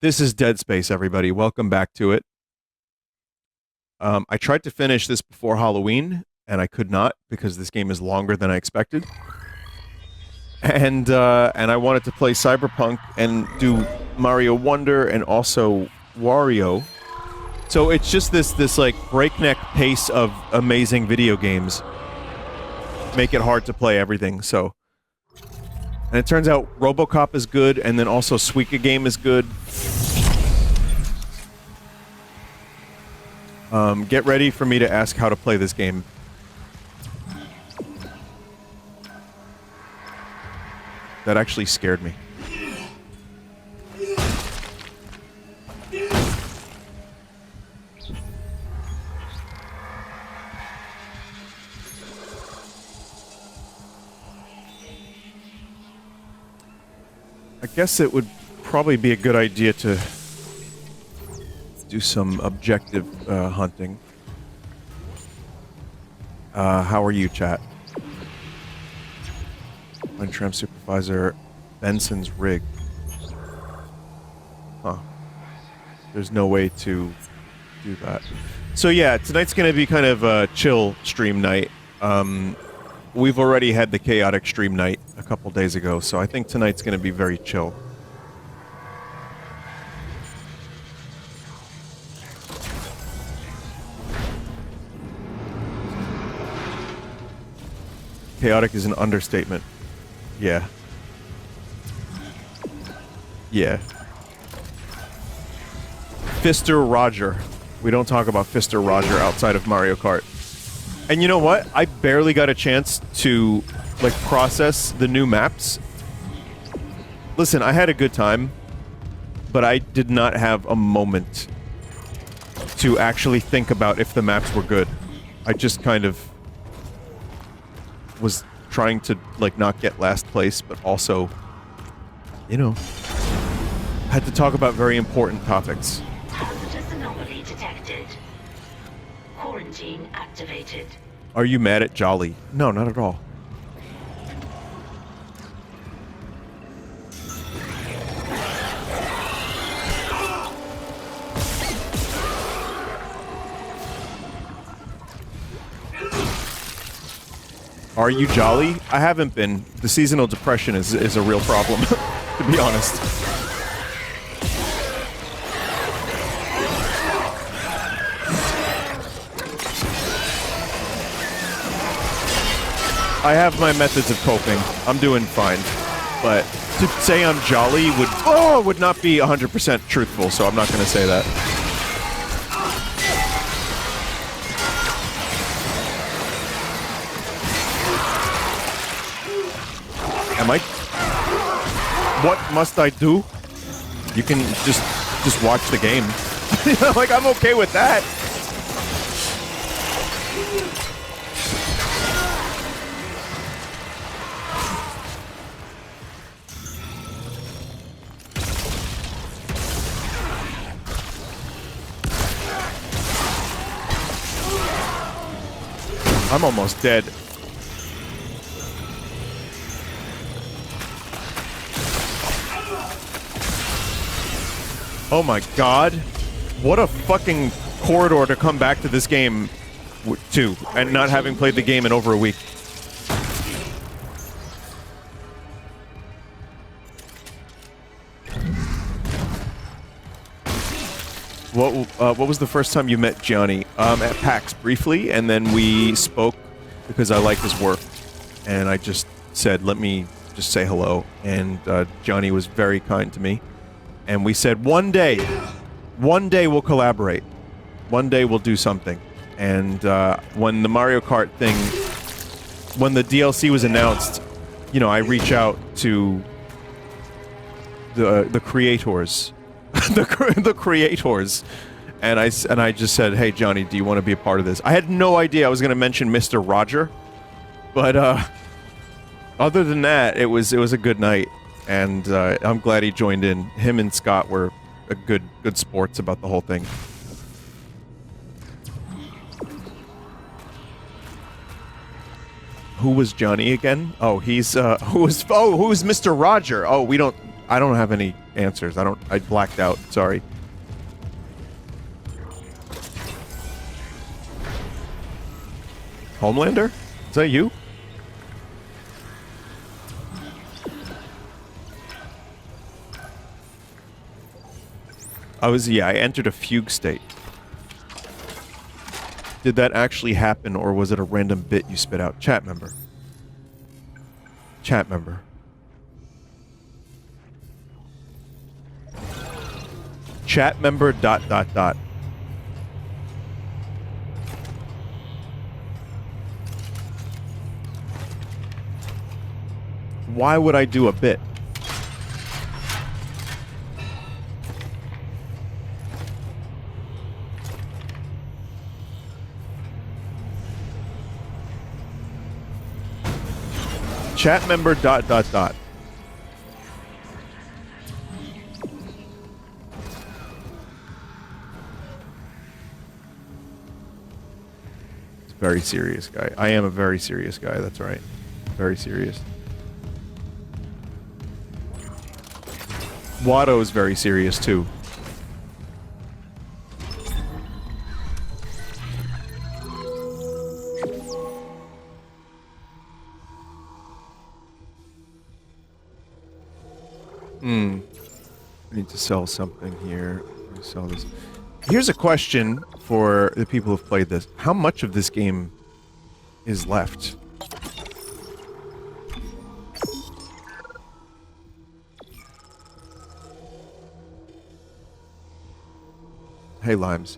This is Dead Space, everybody. Welcome back to it. I tried to finish this before Halloween, and I could not because this game is longer than I expected. And I wanted to play Cyberpunk and do Mario Wonder and also Wario. So it's just this like breakneck pace of amazing video games make it hard to play everything. So, and it turns out RoboCop is good, and then also Suika Game is good. Get ready for me to ask how to play this game. That actually scared me. I guess it would probably be a good idea to do some objective hunting. How are you, chat? When Tram Supervisor Benson's rig. Huh. There's no way to do that. So yeah, tonight's gonna be kind of a chill stream night. We've already had the chaotic stream night a couple days ago, so I think tonight's gonna be very chill. Chaotic is an understatement. Yeah. Yeah. Fister Roger. We don't talk about Fister Roger outside of Mario Kart. And you know what? I barely got a chance to, like, process the new maps. Listen, I had a good time, but I did not have a moment to actually think about if the maps were good. I just kind of was trying to, like, not get last place, but also, you know, had to talk about very important topics. Hazardous anomaly detected. Quarantine activated. Are you mad at Jolly? No, not at all. Are you jolly? I haven't been. The seasonal depression is a real problem, to be honest. I have my methods of coping. I'm doing fine. But to say I'm jolly would not be 100% truthful, so I'm not going to say that. Am I? What must I do? You can just watch the game. Like, I'm okay with that. I'm almost dead. Oh my god. What a fucking corridor to come back to this game to, and not having played the game in over a week. What was the first time you met Johnny? At PAX, briefly, and then we spoke because I liked his work. And I just said, let me just say hello. And Johnny was very kind to me. And we said, one day we'll collaborate. One day we'll do something. And when the Mario Kart thing, when the DLC was announced, you know, I reach out to the creators, the creators, and I just said, hey Johnny, do you want to be a part of this? I had no idea I was going to mention Mr. Roger, but other than that, it was a good night. And I'm glad he joined in. Him and Scott were a good sports about the whole thing. Who was Johnny again? Oh, he's who's Mr. Roger? Oh, we don't I don't have any answers. I blacked out. Sorry. Homelander? Is that you? I entered a fugue state. Did that actually happen, or was it a random bit you spit out? Chat member. Chat member. Chat member ... Why would I do a bit? Chat member ... Very serious guy. I am a very serious guy, that's right. Very serious. Watto's very serious, too. I need to sell something here. Let me sell this. Here's a question for the people who've played this. How much of this game is left? Hey, Limes.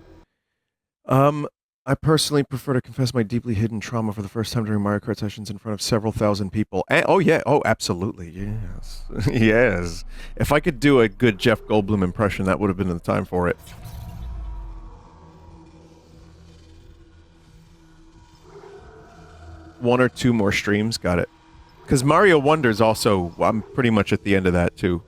I personally prefer to confess my deeply hidden trauma for the first time during Mario Kart sessions in front of several thousand people. Oh, yeah. Oh, absolutely. Yes. Yes. If I could do a good Jeff Goldblum impression, that would have been the time for it. One or two more streams, got it. Because Mario Wonder's also, I'm pretty much at the end of that, too.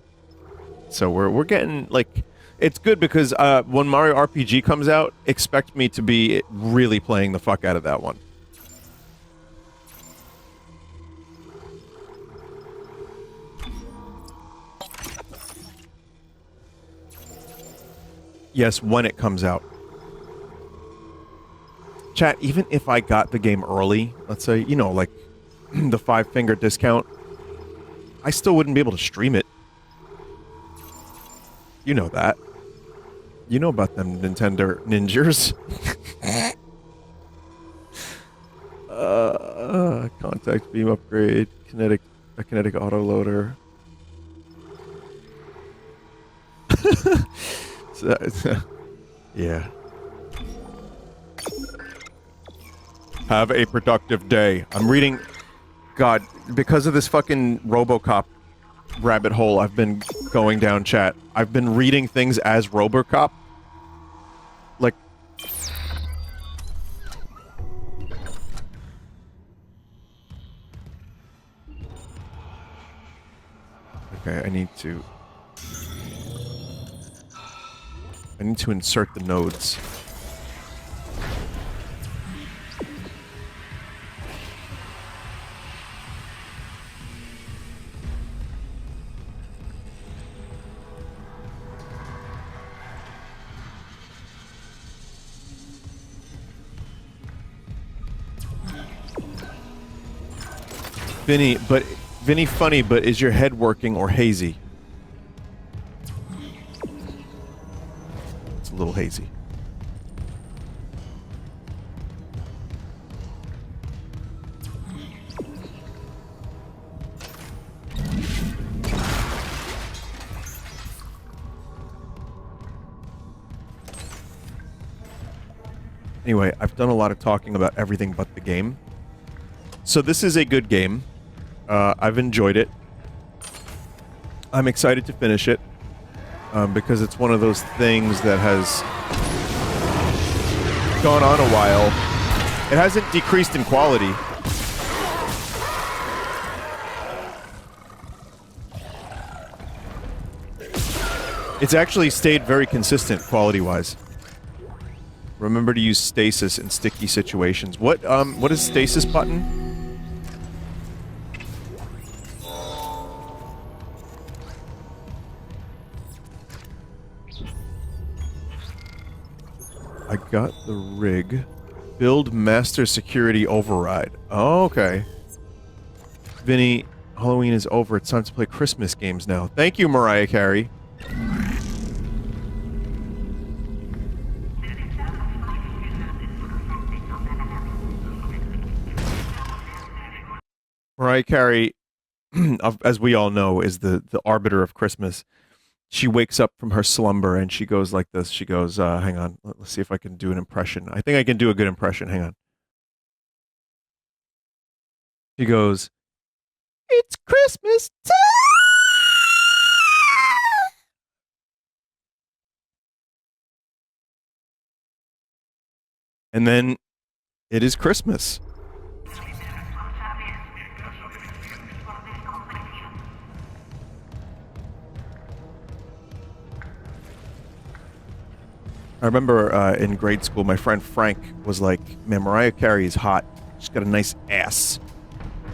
So we're getting, like... It's good because when Mario RPG comes out, expect me to be really playing the fuck out of that one. Yes, when it comes out. Chat, even if I got the game early, let's say, you know, like the 5-finger discount, I still wouldn't be able to stream it. You know that. You know about them Nintendo ninjas. Contact beam upgrade, a kinetic autoloader. Yeah. Have a productive day. I'm reading... God, because of this fucking RoboCop rabbit hole I've been going down, chat. I've been reading things as RoboCop. Like... Okay, I need to insert the nodes. Vinny, funny, but is your head working or hazy? It's a little hazy. Anyway, I've done a lot of talking about everything but the game. So this is a good game. I've enjoyed it. I'm excited to finish it. Because it's one of those things that has gone on a while. It hasn't decreased in quality. It's actually stayed very consistent quality-wise. Remember to use stasis in sticky situations. What is stasis button? I got the rig. Build master security override. Oh, okay. Vinny, Halloween is over. It's time to play Christmas games now. Thank you, Mariah Carey. Mariah Carey, as we all know, is the arbiter of Christmas. She wakes up from her slumber and she goes like this. She goes, hang on, let's see if I can do an impression. I think I can do a good impression. Hang on. She goes, "It's Christmas time!" And then it is Christmas. I remember in grade school, my friend Frank was like, "Man, Mariah Carey is hot. She's got a nice ass."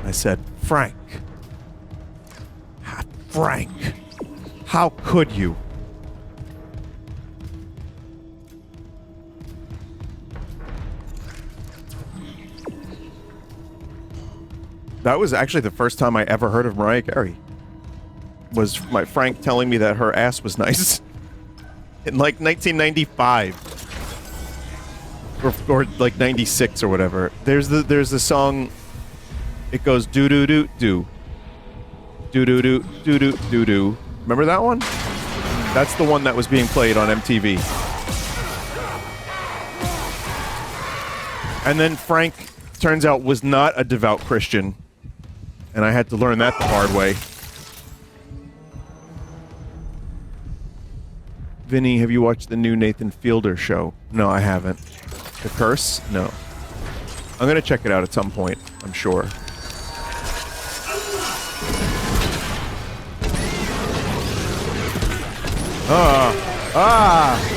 I said, Frank, how could you? That was actually the first time I ever heard of Mariah Carey. Was my Frank telling me that her ass was nice in like 1995 or like 96 or whatever. There's the song. It goes do do do do do do do do do do do. Remember that one? That's the one that was being played on MTV. And then Frank, turns out, was not a devout Christian, and I had to learn that the hard way. Vinny, have you watched the new Nathan Fielder show? No, I haven't. The Curse? No. I'm gonna check it out at some point, I'm sure. Ah!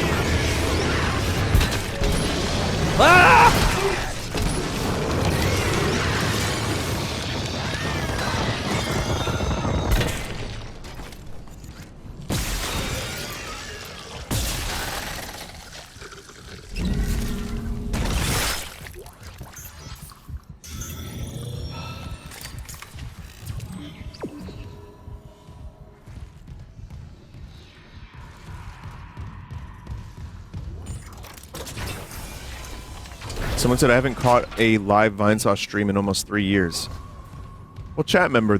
Someone said I haven't caught a live Vinesauce stream in almost 3 years. Well, chat member,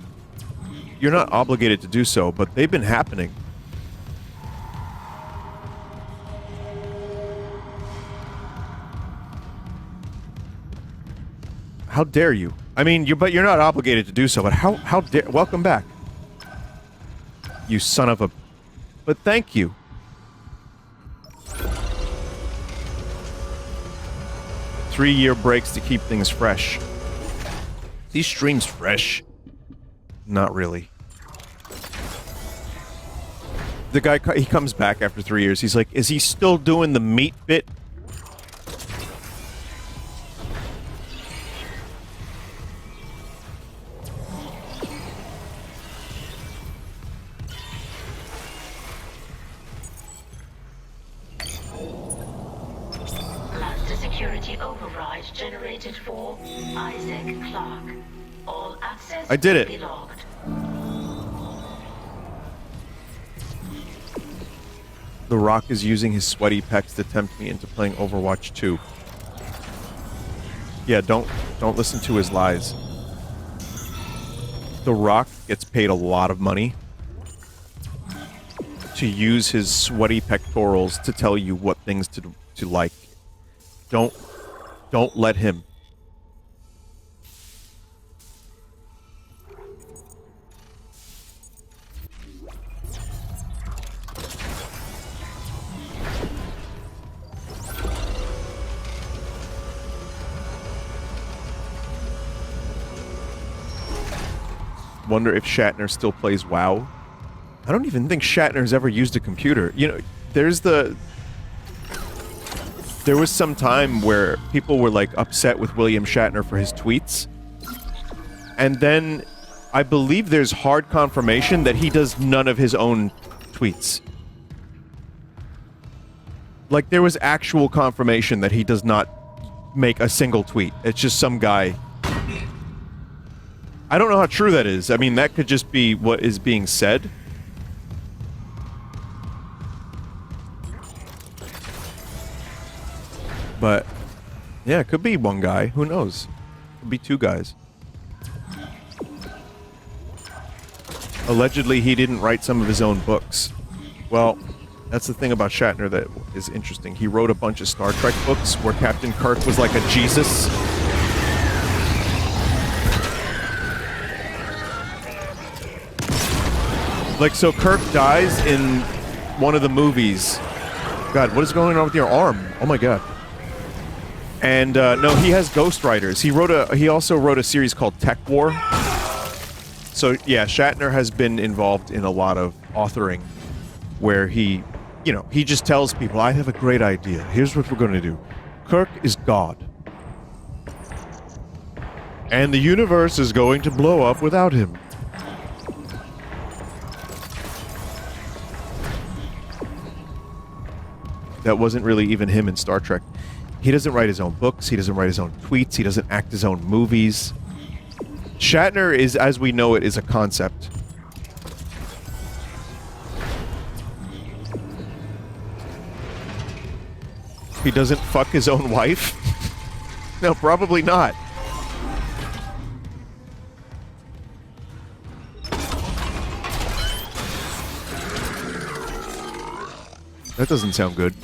you're not obligated to do so, but they've been happening. How dare you? I mean, but you're not obligated to do so, but how dare... Welcome back. You son of a... But thank you. Three-year breaks to keep things fresh. These streams fresh? Not really. The guy, he comes back after 3 years. He's like, is he still doing the meat bit? I did it. The Rock is using his sweaty pecs to tempt me into playing Overwatch 2. Yeah, don't listen to his lies. The Rock gets paid a lot of money to use his sweaty pectorals to tell you what things to like. Don't let him. Wonder if Shatner still plays WoW. I don't even think Shatner's ever used a computer. You know, there was some time where people were like upset with William Shatner for his tweets. And then I believe there's hard confirmation that he does none of his own tweets. Like, there was actual confirmation that he does not make a single tweet. It's just some guy. I don't know how true that is. I mean, that could just be what is being said. But, yeah, it could be one guy. Who knows? It could be two guys. Allegedly, he didn't write some of his own books. Well, that's the thing about Shatner that is interesting. He wrote a bunch of Star Trek books where Captain Kirk was like a Jesus. Like, so Kirk dies in one of the movies. God, what is going on with your arm? Oh my god. And, no, he has ghostwriters. He also wrote a series called Tech War. So, yeah, Shatner has been involved in a lot of authoring where he, you know, he just tells people, I have a great idea. Here's what we're going to do. Kirk is God. And the universe is going to blow up without him. That wasn't really even him in Star Trek. He doesn't write his own books. He doesn't write his own tweets. He doesn't act his own movies. Shatner is, as we know it, is a concept. He doesn't fuck his own wife? No, probably not. That doesn't sound good.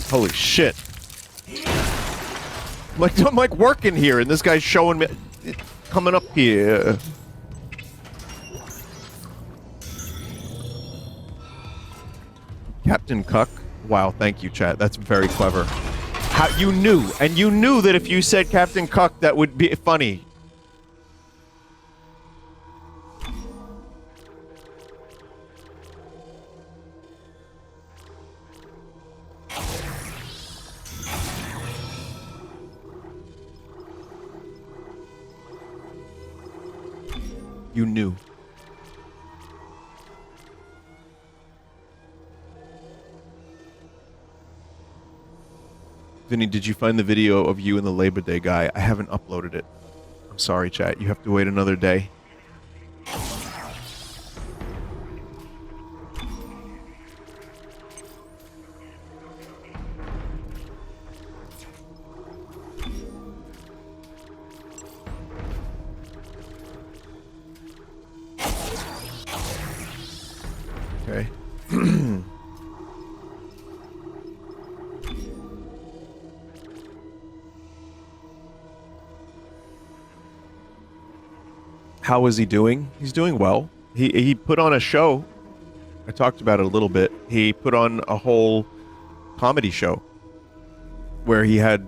Holy shit. I'm like working here and this guy's showing me coming up here. Captain Cuck. Wow, thank you, chat. That's very clever. How you knew, and you knew that if you said Captain Cuck that would be funny. You knew. Vinny, did you find the video of you and the Labor Day guy? I haven't uploaded it. I'm sorry, chat. You have to wait another day. Okay. How is he doing? He's doing well. He put on a show. I talked about it a little bit. He put on a whole comedy show where he had...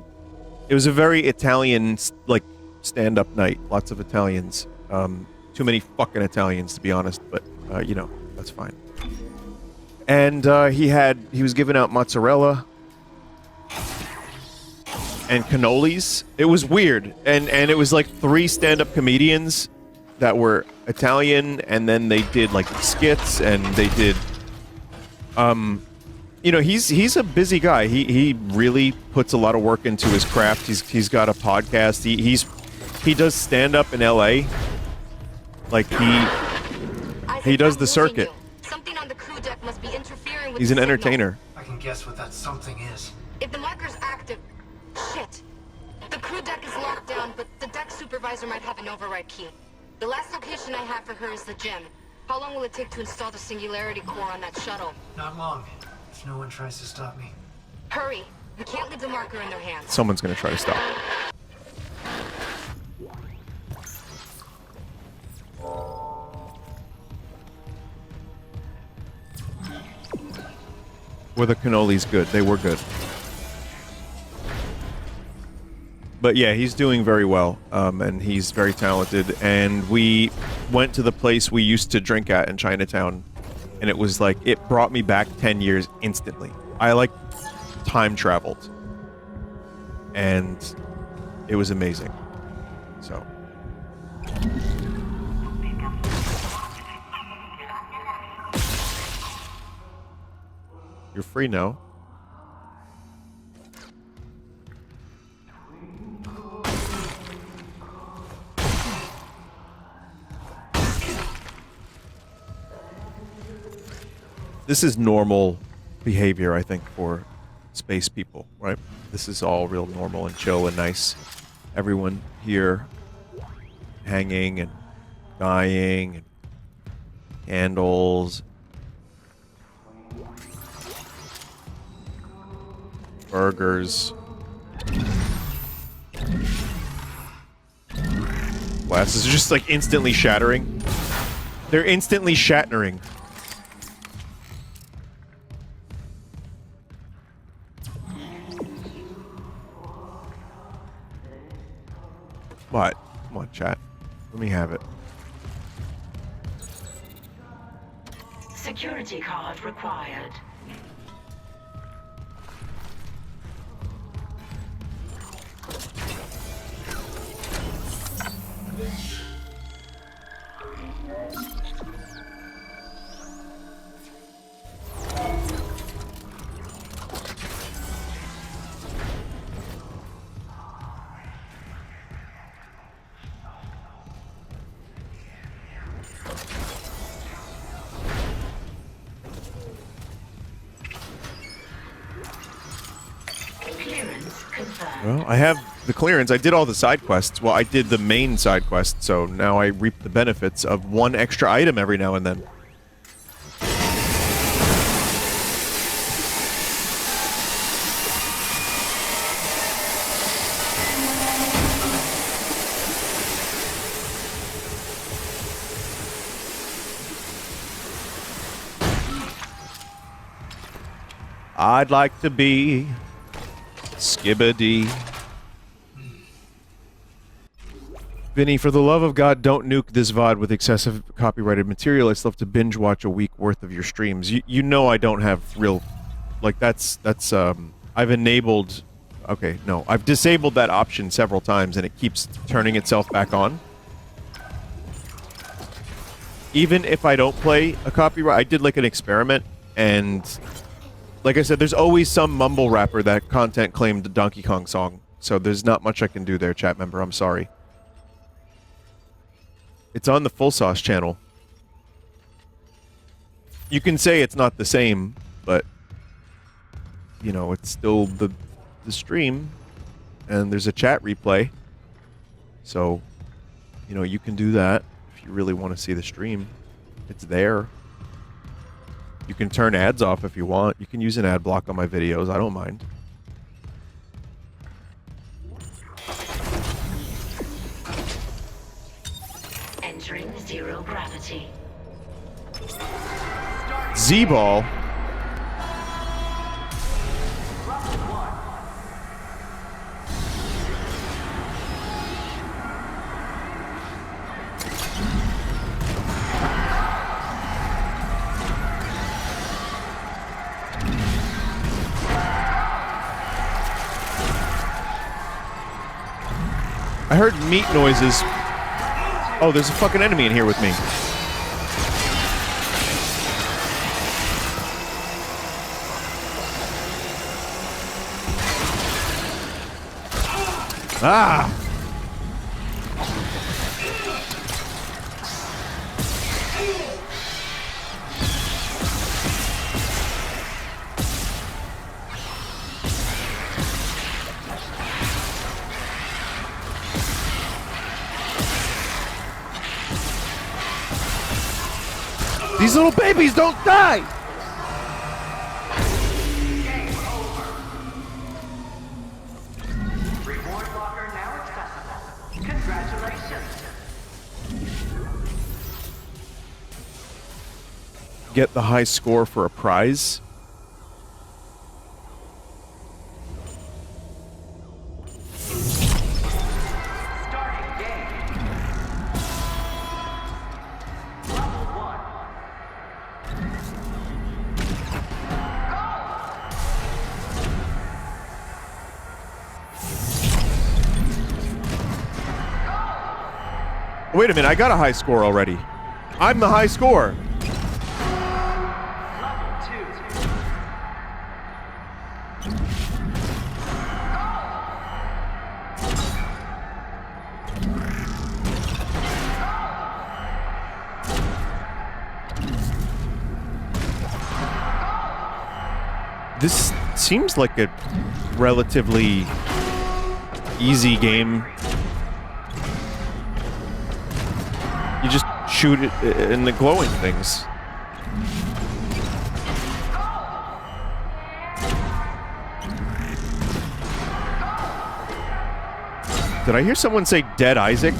It was a very Italian, like, stand-up night. Lots of Italians. Too many fucking Italians, to be honest, but, you know, that's fine. And he was giving out mozzarella and cannolis. It was weird. And it was like 3 stand-up comedians that were Italian, and then they did like skits, and they did you know, he's a busy guy. He really puts a lot of work into his craft. He's got a podcast. He does stand-up in LA. Like he does the circuit. Something on the crew deck must be interfering with He's an entertainer. I can guess what that something is. If the marker's active, shit. The crew deck is locked down, but the deck supervisor might have an override key. The last location I have for her is the gym. How long will it take to install the singularity core on that shuttle? Not long, if no one tries to stop me. Hurry. We can't leave the marker in their hands. Someone's gonna try to stop. Were the cannolis good? They were good. But yeah, he's doing very well, and he's very talented. And we went to the place we used to drink at in Chinatown, and it was like, it brought me back 10 years instantly. I like time traveled. And It was amazing. So. You're free now. This is normal behavior, I think, for space people, right? This is all real normal and chill and nice. Everyone here hanging and dying and candles, burgers, glasses are just like instantly shattering. They're instantly shattering. What? Come on, chat. Let me have it. Security card required. Well, I have the clearance. I did all the side quests. Well, I did the main side quest, so now I reap the benefits of one extra item every now and then. I'd like to be Skibbity. Vinny, for the love of God, don't nuke this VOD with excessive copyrighted material. I still have to binge watch a week worth of your streams. You know I don't have real... Like, that's I've enabled... Okay, no. I've disabled that option several times, and it keeps turning itself back on. Even if I don't play a copyright... I did, like, an experiment, and... Like I said, there's always some mumble rapper that content claimed a Donkey Kong song. So there's not much I can do there, chat member. I'm sorry. It's on the Full Sauce channel. You can say it's not the same, but... You know, it's still the stream. And there's a chat replay. So, you know, you can do that if you really want to see the stream. It's there. You can turn ads off if you want. You can use an ad block on my videos. I don't mind. Entering zero gravity. Z-Ball? I heard meat noises. Oh, there's a fucking enemy in here with me. Ah! These little babies don't die! Reward locker now accessible. Congratulations. Get the high score for a prize? Starting game. Level 1. Wait a minute, I got a high score already. I'm the high score. This seems like a relatively easy game. You just shoot it in the glowing things. Did I hear someone say Dead Isaac?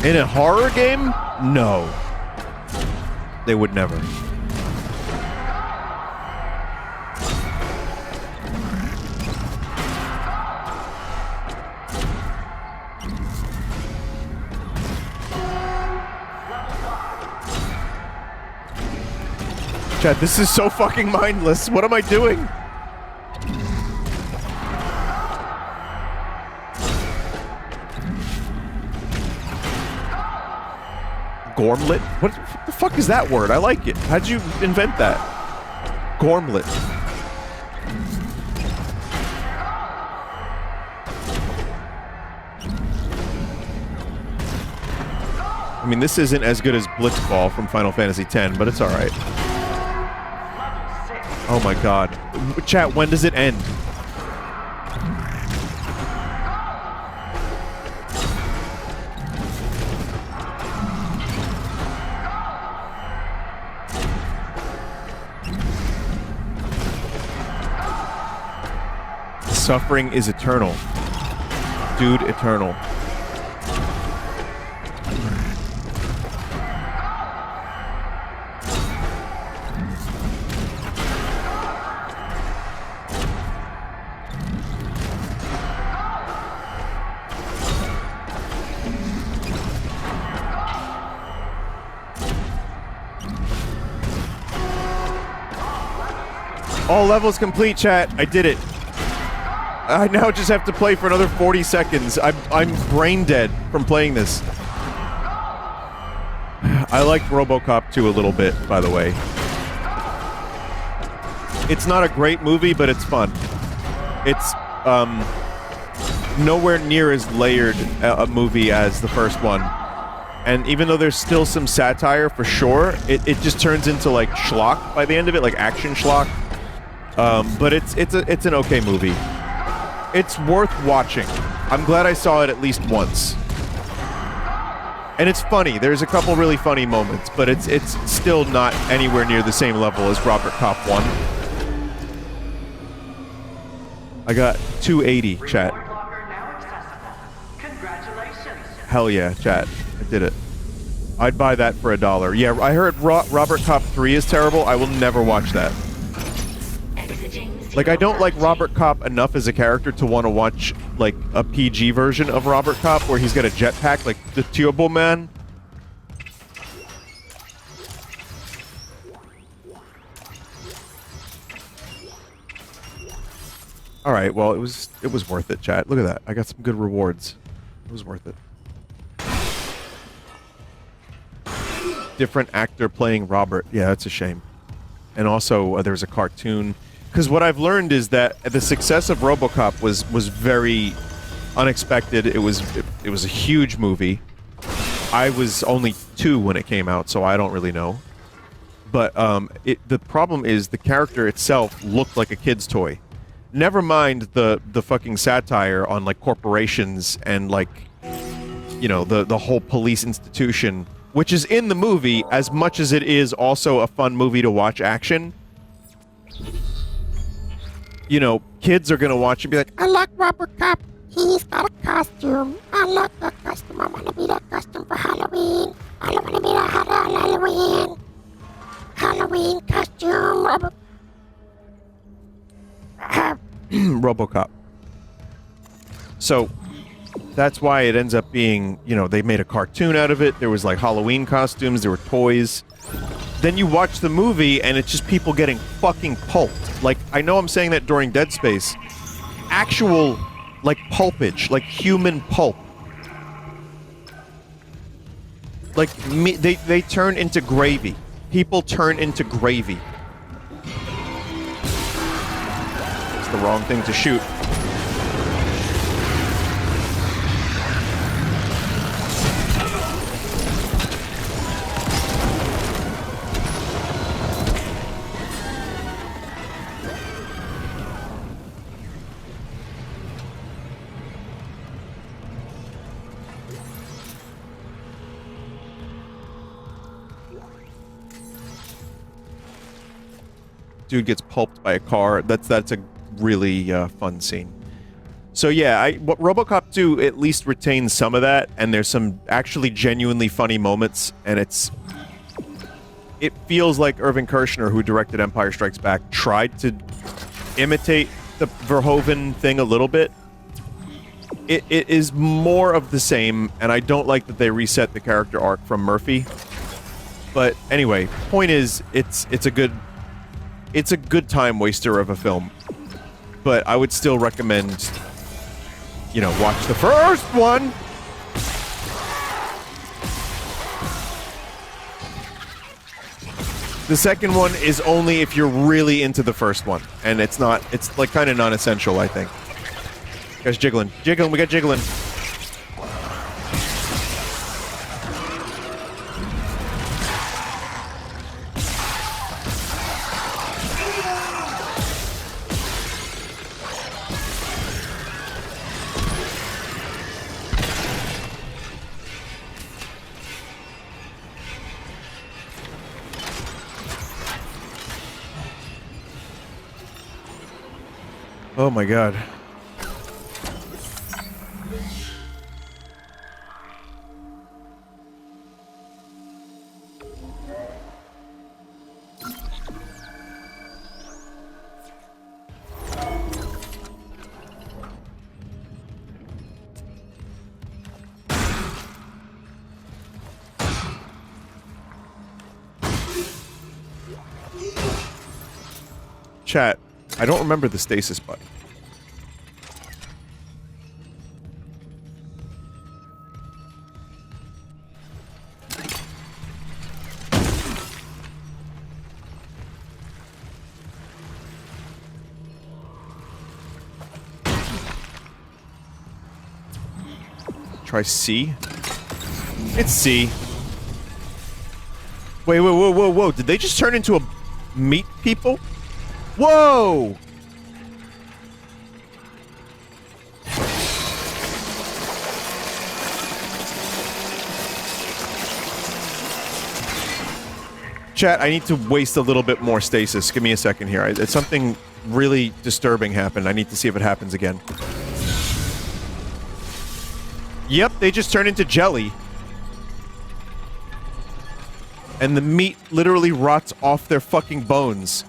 In a horror game? No. They would never. Chad, this is so fucking mindless. What am I doing? Gormlet? What the fuck is that word? I like it. How'd you invent that? Gormlet. I mean, this isn't as good as Blitzball from Final Fantasy X, but it's alright. Oh my god. Chat, when does it end? Suffering is eternal. Dude, eternal. All levels complete, chat. I did it. I now just have to play for another 40 seconds. I'm brain dead from playing this. I liked RoboCop 2 a little bit, by the way. It's not a great movie, but it's fun. It's nowhere near as layered a movie as the first one. And even though there's still some satire for sure, it just turns into like schlock by the end of it, like action schlock. But it's an okay movie. It's worth watching. I'm glad I saw it at least once. And it's funny. There's a couple really funny moments, but it's still not anywhere near the same level as Robert Cop 1. I got 280, chat. Hell yeah, chat. I did it. I'd buy that for $1. Yeah, I heard Robert Cop 3 is terrible. I will never watch that. Like, I don't like Robert Cop enough as a character to want to watch, like, a PG version of Robert Cop where he's got a jetpack, like the Turbo Man. Alright, well, it was worth it, chat. Look at that. I got some good rewards. It was worth it. Different actor playing Robert. Yeah, that's a shame. And also, there was a cartoon. Because what I've learned is that the success of RoboCop was very unexpected. It was a huge movie. I was only 2 when it came out, so I don't really know. But the problem is the character itself looked like a kid's toy. Never mind the fucking satire on like corporations and like, you know, the whole police institution, which is in the movie as much as it is also a fun movie to watch action. You know, kids are gonna watch and be like, I like Robert Cop. He's got a costume. I like that costume. I want to be that costume for Halloween. I want to be that Halloween costume. RoboCop. So that's why it ends up being, you know, they made a cartoon out of it. There was like Halloween costumes. There were toys. then you watch the movie and it's just people getting fucking pulped. Like, I know I'm saying that during Dead Space. Actual, like, pulpage. Like, human pulp. Like, they turn into gravy. People turn into gravy. It's the wrong thing to shoot. Dude gets pulped by a car. That's a really fun scene. So yeah, what RoboCop 2 at least retains some of that, and there's some actually genuinely funny moments, and it feels like Irving Kershner, who directed Empire Strikes Back, tried to imitate the Verhoeven thing a little bit. It is more of the same, and I don't like that they reset the character arc from Murphy. But anyway, point is, it's a good time waster of a film, but I would still recommend, you know, watch the first one. The second one is only if you're really into the first one, and it's like kind of non-essential, I think. You guys jiggling, we got jiggling. Oh my god. Chat, I don't remember the stasis button. Try C. It's C. Wait, whoa. Did they just turn into a meat people? Whoa! Chat, I need to waste a little bit more stasis. Give me a second here. It's something really disturbing happened. I need to see if it happens again. Yep, they just turn into jelly. And the meat literally rots off their fucking bones.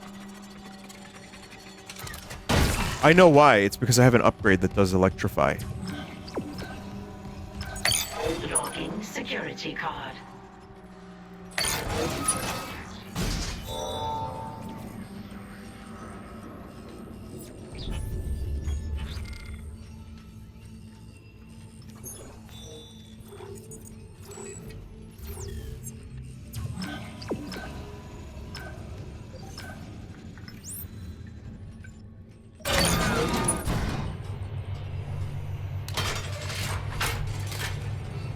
I know why. It's because I have an upgrade that does electrify. Logging security card.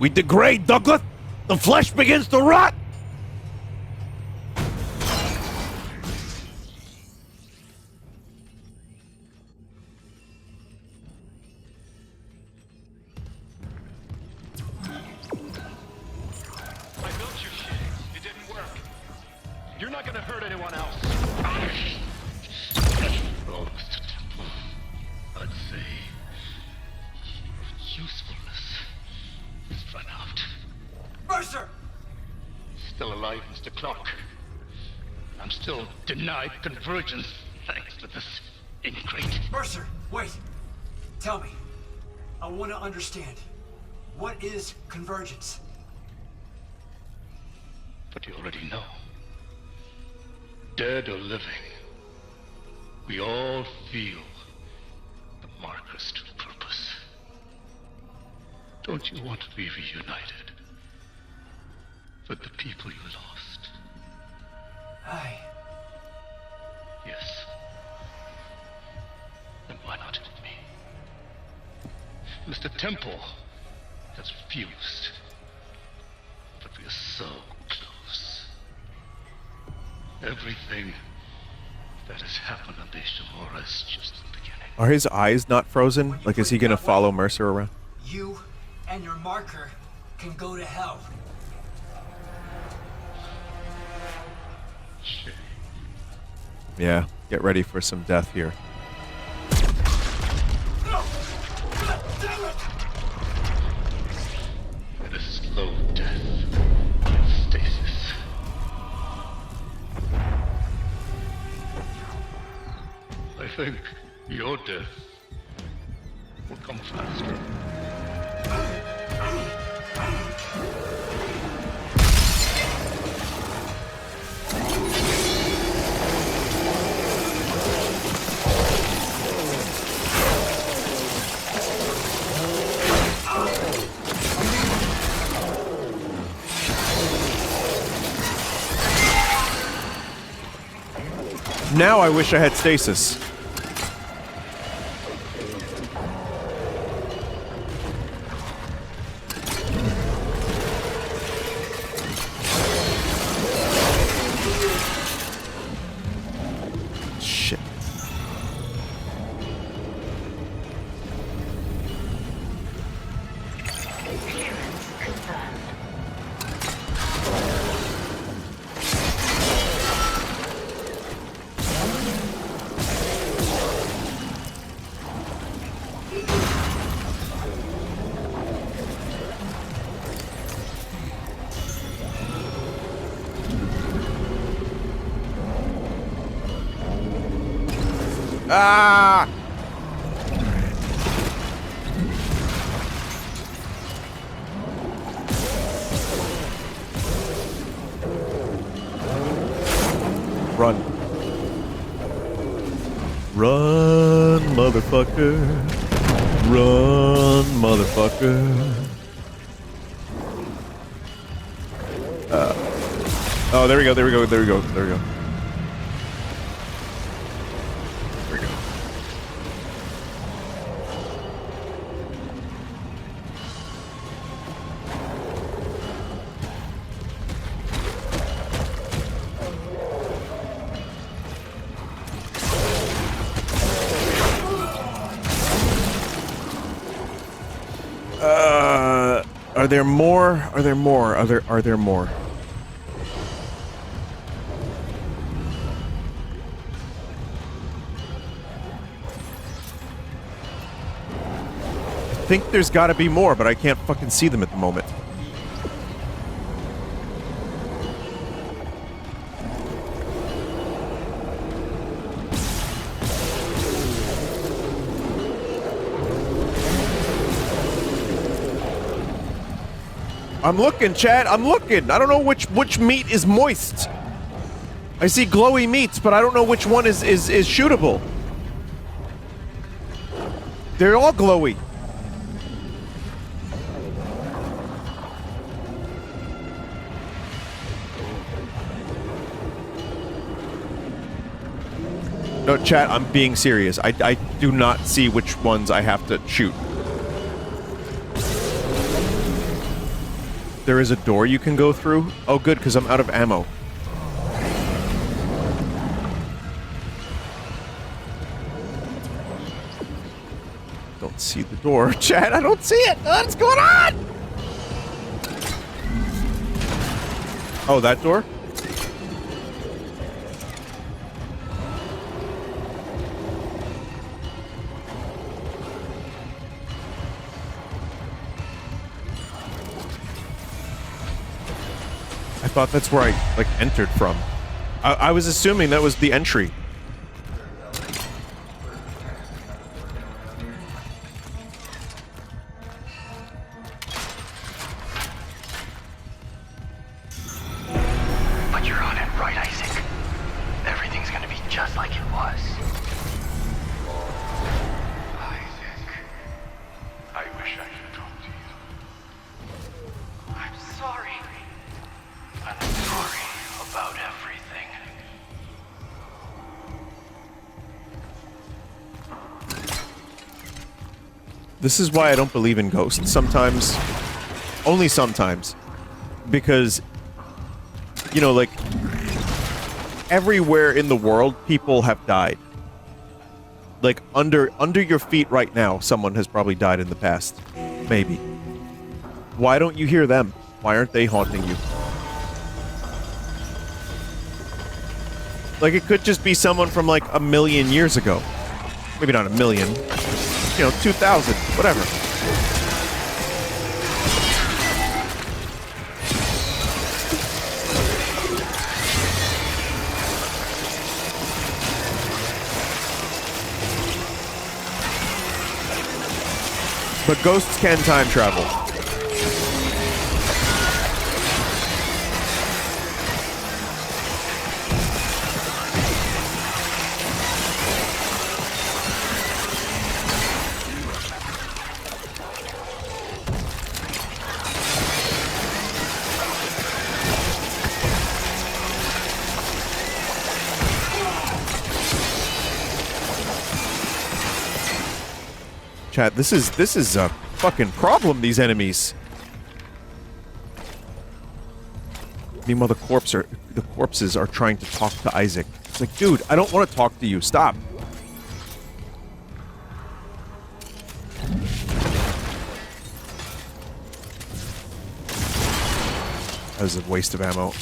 We degrade, Douglas! The flesh begins to rot! I built your shit. It didn't work. You're not gonna hurt anyone else. I'd say your usefulness is run out. Mercer! Still alive, Mr. Clark. I'm still denied convergence thanks to this ingrate. Mercer, wait. Tell me. I want to understand. What is convergence? But you already know. dead or living, we all feel the marker's true purpose. Don't you want to be reunited with the people you lost? Yes. Then why not with me? Mr. Temple has refused, but we are so close. Everything that has happened on the Ishimura is just the beginning. Are his eyes not frozen? Like, is he gonna follow Mercer around? You and your marker can go to hell. Shit. Yeah, get ready for some death here. And a slow death in stasis. I think your death will come faster. Now I wish I had stasis. Shit. Clearance confirmed. Ah! Run. Run, motherfucker. Run, motherfucker. Oh, there we go, there we go, there we go, there we go. There we go. Are there more? Are there more? Are there more? I think there's got to be more, but I can't fucking see them at the moment. I'm looking, Chad. I'm looking. I don't know which meat is moist. I see glowy meats, but I don't know which one is shootable. They're all glowy. No, chat, I'm being serious. I do not see which ones I have to shoot. There is a door you can go through? Oh, good, because I'm out of ammo. Don't see the door. Chat, I don't see it! What's going on? Oh, that door? I thought that's where I, like, entered from. I was assuming that was the entry. But you're on it right, Isaac. everything's gonna be just like it was. Isaac, I wish I could talk to you. I'm sorry. I'm sorry about everything. This is why I don't believe in ghosts sometimes. Only sometimes. Because, you know, like, everywhere in the world, people have died. Like, under your feet right now, someone has probably died in the past. Maybe. Why don't you hear them? Why aren't they haunting you? Like, it could just be someone from, like, 1,000,000 years ago. Maybe not 1,000,000. You know, 2,000. Whatever. But ghosts can time travel. Chat, this is a fucking problem, these enemies. Meanwhile, the corpses are trying to talk to Isaac. It's like, dude, I don't want to talk to you. Stop. That was a waste of ammo.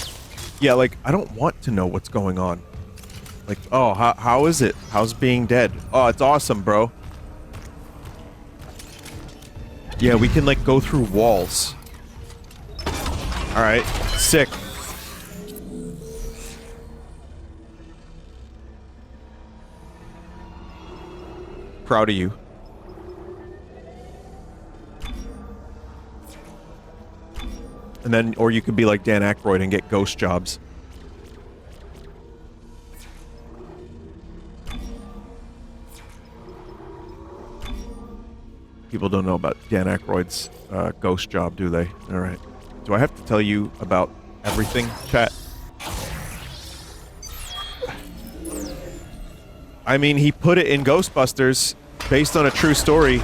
Yeah, like, I don't want to know what's going on. Like, oh, how is it? How's being dead? Oh, it's awesome, bro. Yeah, we can, like, go through walls. Alright, sick. Proud of you. And then, or you could be like Dan Aykroyd and get ghost jobs. People don't know about Dan Aykroyd's ghost job, do they? Alright. Do I have to tell you about everything, chat? I mean, he put it in Ghostbusters, based on a true story.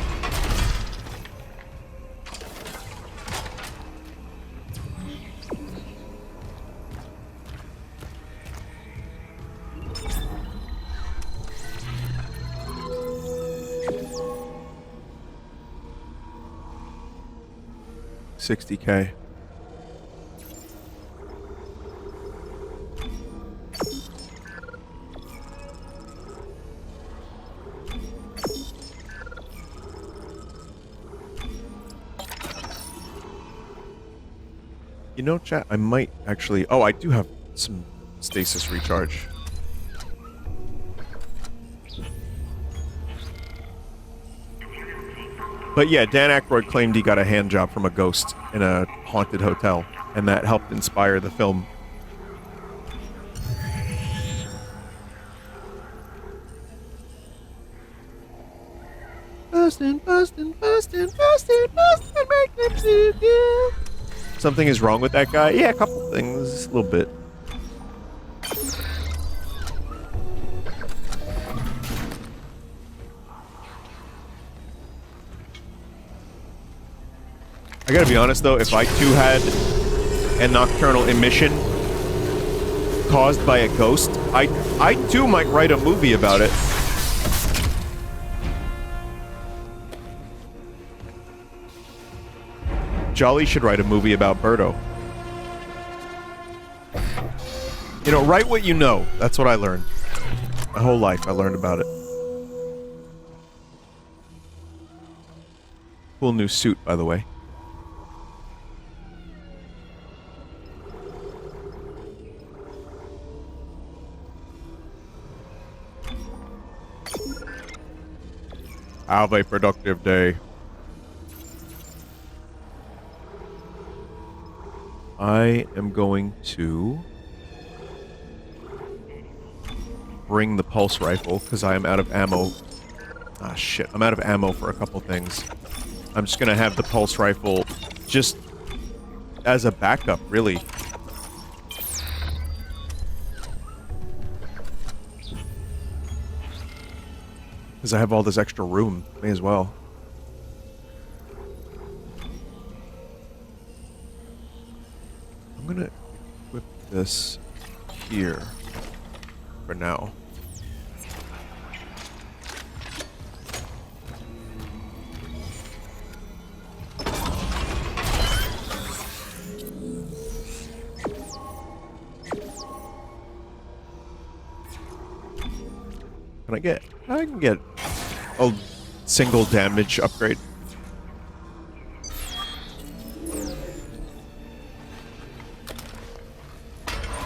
$60K. You know, chat, I might actually... Oh, I do have some stasis recharge. But yeah, Dan Aykroyd claimed he got a hand job from a ghost in a haunted hotel, and that helped inspire the film. Bustin', bustin', bustin', bustin', bustin', make them see you. Something is wrong with that guy? Yeah, a couple things, a little bit. I gotta be honest though, if I too had a nocturnal emission caused by a ghost, I too might write a movie about it. Jolly should write a movie about Birdo. You know, write what you know. That's what I learned. My whole life I learned about it. Cool new suit, by the way. Have a productive day. I am going to bring the pulse rifle because I am out of ammo. Ah, shit. I'm out of ammo for a couple things. I'm just gonna have the pulse rifle just as a backup, really. Because I have all this extra room. May as well. I'm gonna equip this here for now. I can get a single damage upgrade.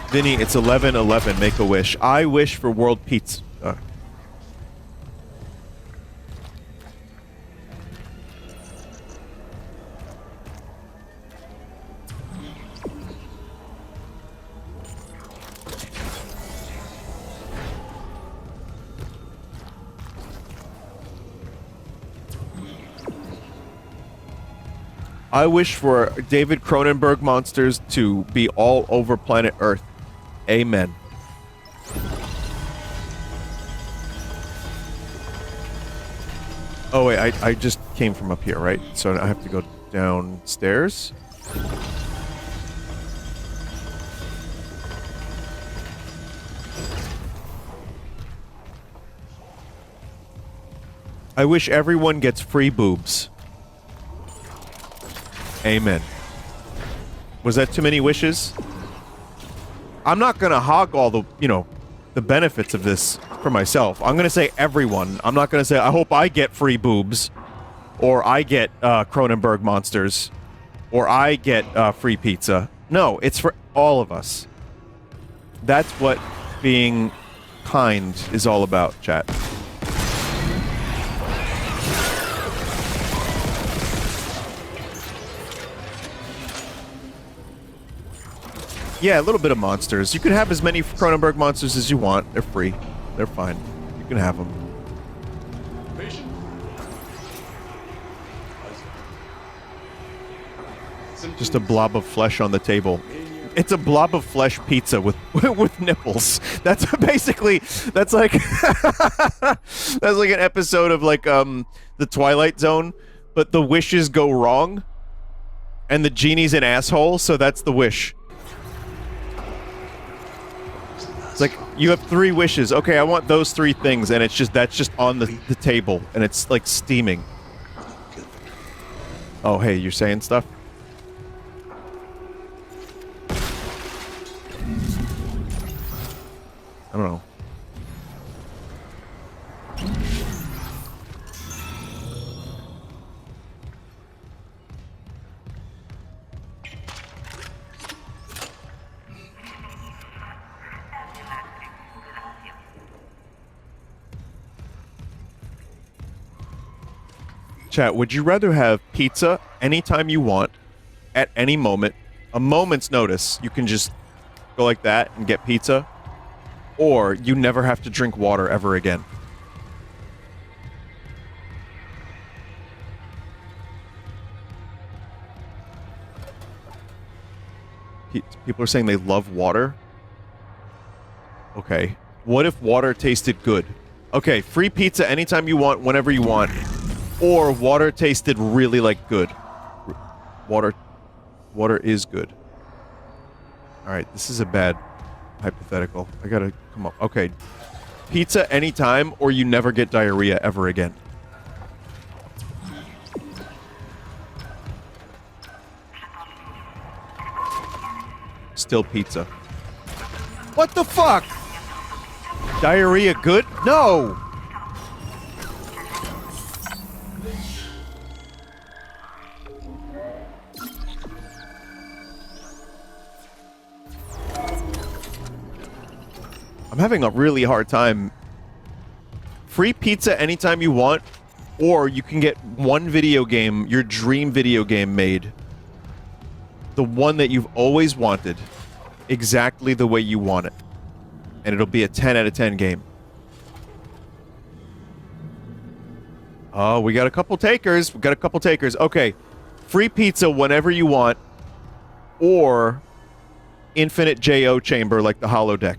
Vinny, it's 11:11. Make a wish. I wish for world pizza. I wish for David Cronenberg monsters to be all over planet Earth. Amen. Oh wait, I just came from up here, right? So I have to go downstairs? I wish everyone gets free boobs. Amen. Was that too many wishes? I'm not gonna hog all the, the benefits of this for myself. I'm gonna say everyone. I'm not gonna say, I hope I get free boobs. Or I get, Cronenberg monsters. Or I get, free pizza. No, it's for all of us. That's what being kind is all about, chat. Yeah, a little bit of monsters. You can have as many Cronenberg monsters as you want. They're free. They're fine. You can have them. Just a blob of flesh on the table. It's a blob of flesh pizza with with nipples. That's basically that's like that's like an episode of like the Twilight Zone, but the wishes go wrong, and the genie's an asshole. So that's the wish. It's like, you have 3 wishes. Okay, I want those 3 things, and it's just, that's just on the table, and it's, like, steaming. Oh, hey, you're saying stuff? I don't know. Chat, would you rather have pizza anytime you want, at any moment, a moment's notice, you can just go like that and get pizza, or you never have to drink water ever again? People are saying they love water? Okay. What if water tasted good? Okay, free pizza anytime you want, whenever you want. Or water tasted really, like, good. Water is good. Alright, this is a bad hypothetical. I gotta come up. Okay. Pizza anytime, or you never get diarrhea ever again. Still pizza. What the fuck? Diarrhea good? No! I'm having a really hard time. Free pizza anytime you want, or you can get one video game, your dream video game made. The one that you've always wanted. Exactly the way you want it. And it'll be a 10 out of 10 game. Oh, we got a couple takers. We got a couple takers. Okay. Free pizza whenever you want, or infinite JO chamber like the holodeck.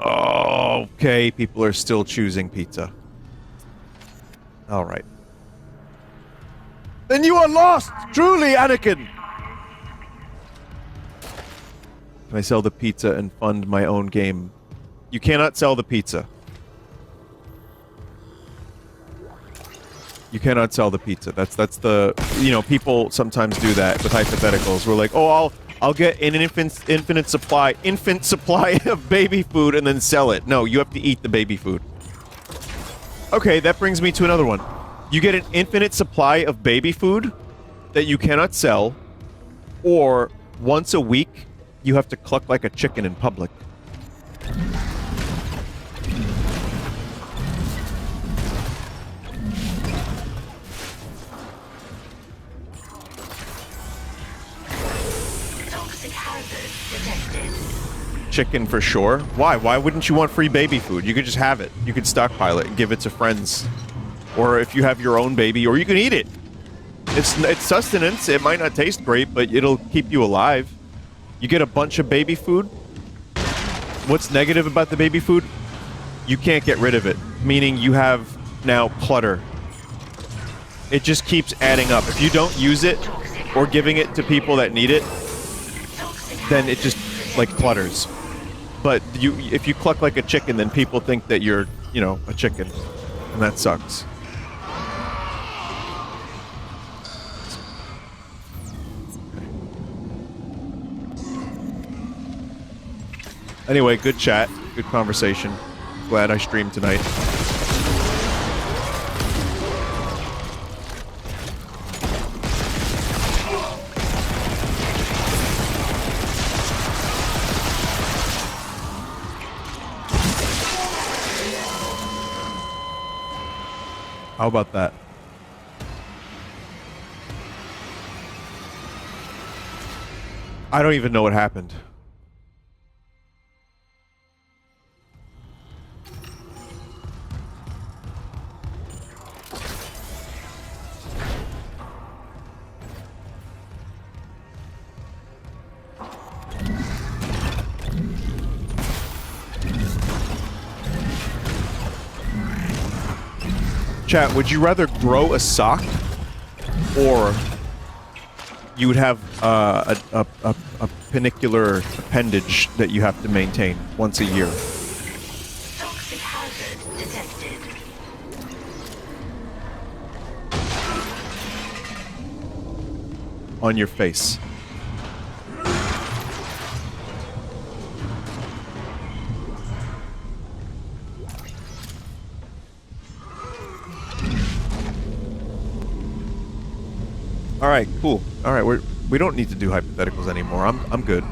Okay, people are still choosing pizza. All right. Then you are lost, truly, Anakin! Can I sell the pizza and fund my own game? You cannot sell the pizza. You cannot sell the pizza. That's the, you know, people sometimes do that with hypotheticals. We're like, oh, I'll get an infinite supply of baby food and then sell it. No, you have to eat the baby food. Okay, that brings me to another one. You get an infinite supply of baby food that you cannot sell, or once a week, you have to cluck like a chicken in public. Toxic hazard detected. Chicken for sure. Why? Why wouldn't you want free baby food? You could just have it. You could stockpile it and give it to friends. Or if you have your own baby, or you can eat it. It's sustenance. It might not taste great, but it'll keep you alive. You get a bunch of baby food. What's negative about the baby food? You can't get rid of it. Meaning you have now clutter. It just keeps adding up. If you don't use it, or giving it to people that need it, then it just, like, clutters. But if you cluck like a chicken, then people think that you're, you know, a chicken. And that sucks. Anyway, good chat. Good conversation. Glad I streamed tonight. How about that? I don't even know what happened. Chat, would you rather grow a sock, or you would have a penicular appendage that you have to maintain once a year? Toxic hazard detected. On your face. All right, cool. All right, we don't need to do hypotheticals anymore. I'm good.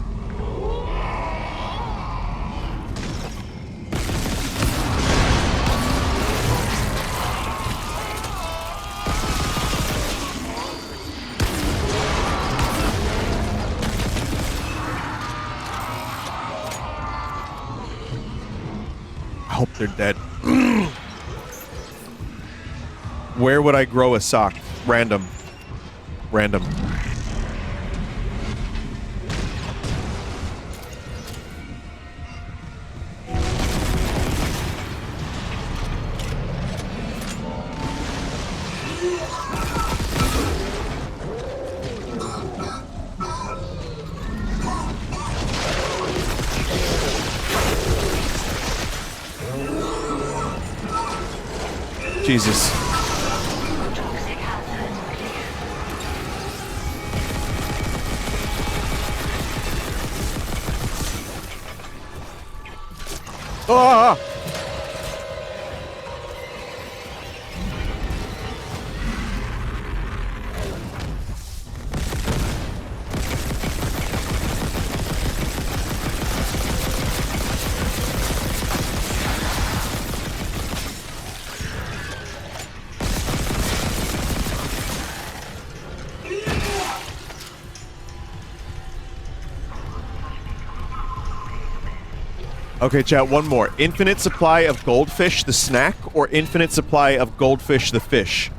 I hope they're dead. Where would I grow a sock? Random. Random. Jesus. Ah! Okay, chat, one more. Infinite supply of goldfish, the snack, or infinite supply of goldfish, the fish?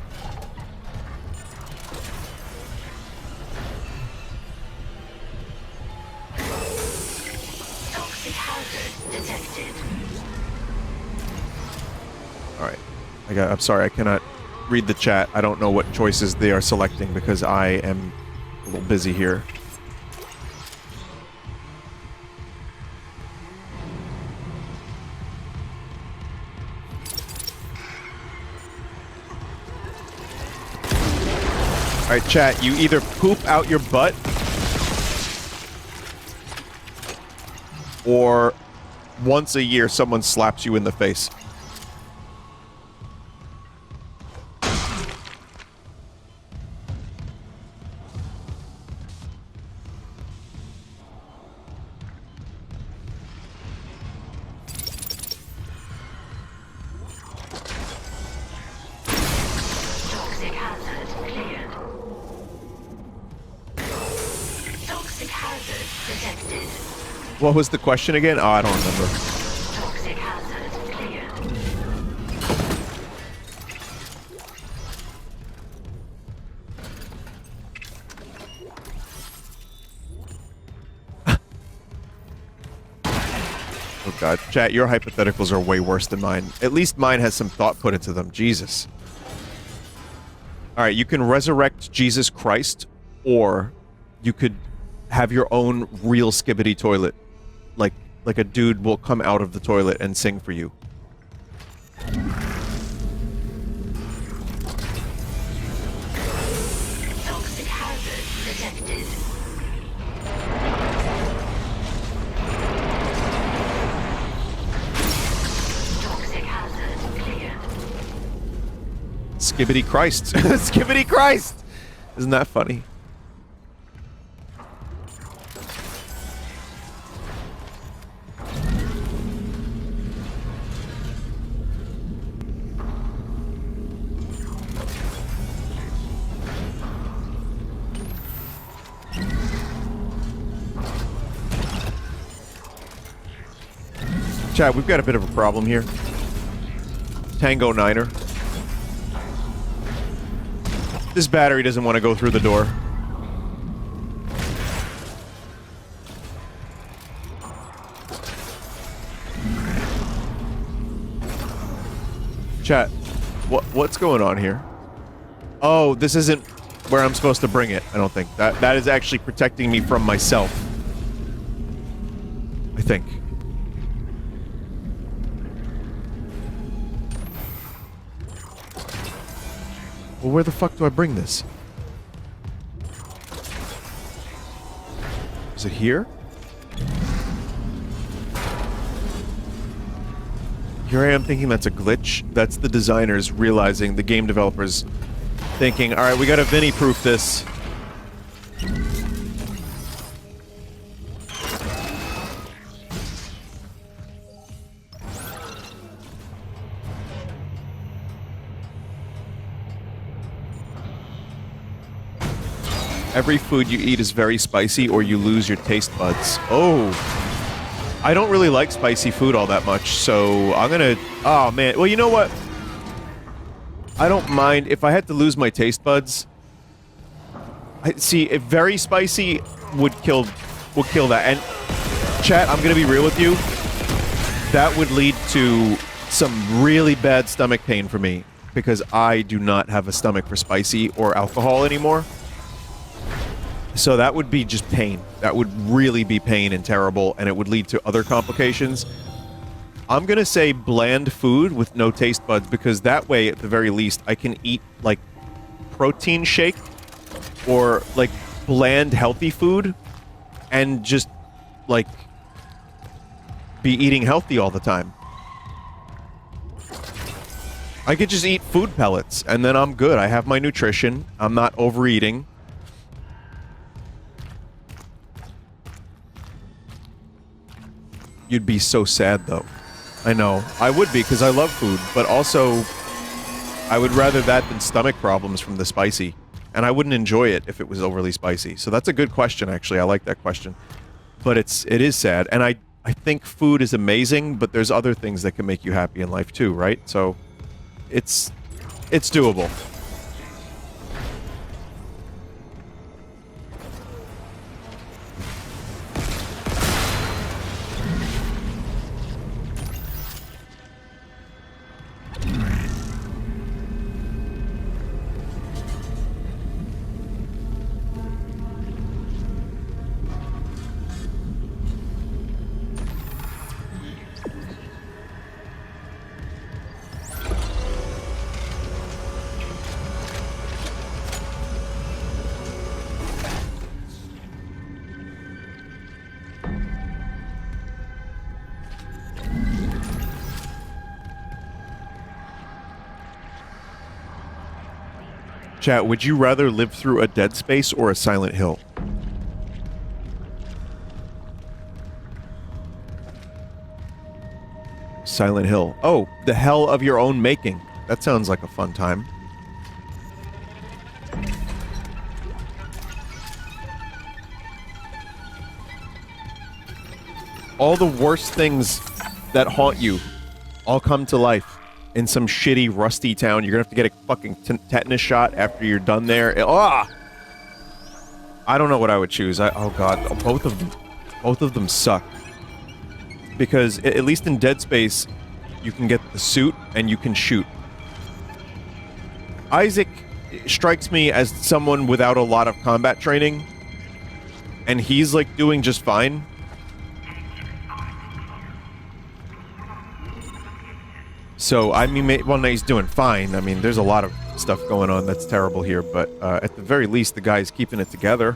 Toxic hazard detected. Alright. I'm sorry, I cannot read the chat. I don't know what choices they are selecting because I am a little busy here. Alright, chat, you either poop out your butt or once a year someone slaps you in the face. Toxic hazard cleared. Toxic hazard detected. What was the question again? Oh, I don't remember. Toxic hazard cleared. Oh god. Chat, your hypotheticals are way worse than mine. At least mine has some thought put into them. Jesus. Alright, you can resurrect Jesus Christ, or you could have your own real skibbity toilet. Like a dude will come out of the toilet and sing for you. Toxic hazard detected. Toxic hazard cleared. Skibbity Christ. Skibbity Christ! Isn't that funny? Chat, we've got a bit of a problem here. Tango Niner. This battery doesn't want to go through the door. Chat, what's going on here? Oh, this isn't where I'm supposed to bring it, I don't think. That is actually protecting me from myself. I think. Well, where the fuck do I bring this? Is it here? Here I am thinking that's a glitch. That's the designers realizing, the game developers thinking, alright, we gotta Vinny-proof this. Every food you eat is very spicy or you lose your taste buds. Oh. I don't really like spicy food all that much, so I'm gonna... Oh, man. Well, you know what? I don't mind. If I had to lose my taste buds... See, if very spicy would kill that. And, chat, I'm gonna be real with you. That would lead to some really bad stomach pain for me, because I do not have a stomach for spicy or alcohol anymore. So that would be just pain. That would really be pain and terrible, and it would lead to other complications. I'm gonna say bland food with no taste buds, because that way, at the very least, I can eat, like, protein shake or, like, bland, healthy food and just, like, be eating healthy all the time. I could just eat food pellets, and then I'm good. I have my nutrition. I'm not overeating. You'd be so sad, though. I know. I would be, because I love food, but also, I would rather that than stomach problems from the spicy. And I wouldn't enjoy it if it was overly spicy. So that's a good question, actually. I like that question. But it is sad. And I think food is amazing, but there's other things that can make you happy in life too, right? So it's doable. Chat, would you rather live through a Dead Space or a Silent Hill? Silent Hill. Oh, the hell of your own making. That sounds like a fun time. All the worst things that haunt you all come to life in some shitty, rusty town. You're gonna have to get a fucking tetanus shot after you're done there. Ah! I don't know what I would choose. Oh god, both of them suck. Because at least in Dead Space, you can get the suit and you can shoot. Isaac strikes me as someone without a lot of combat training, and he's like doing just fine. So, I mean, well, no, he's doing fine. I mean, there's a lot of stuff going on that's terrible here, but at the very least, the guy's keeping it together.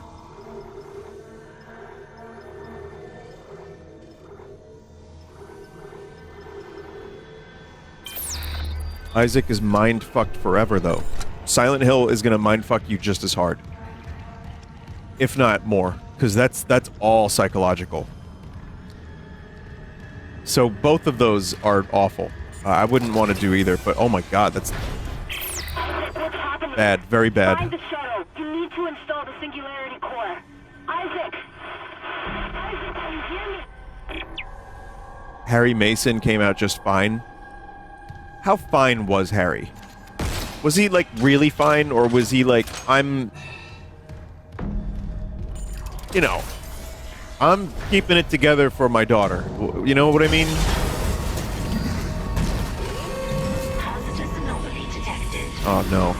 Isaac is mind-fucked forever, though. Silent Hill is gonna mind-fuck you just as hard. If not more, because that's all psychological. So both of those are awful. I wouldn't want to do either, but oh my god, that's bad, very bad. Find the shuttle. You need to install the singularity core. Isaac! Isaac, can you hear me? Harry Mason came out just fine. How fine was Harry? Was he, like, really fine, or was he like, I'm keeping it together for my daughter. You know what I mean? Hazardous anomaly detected. Oh, no.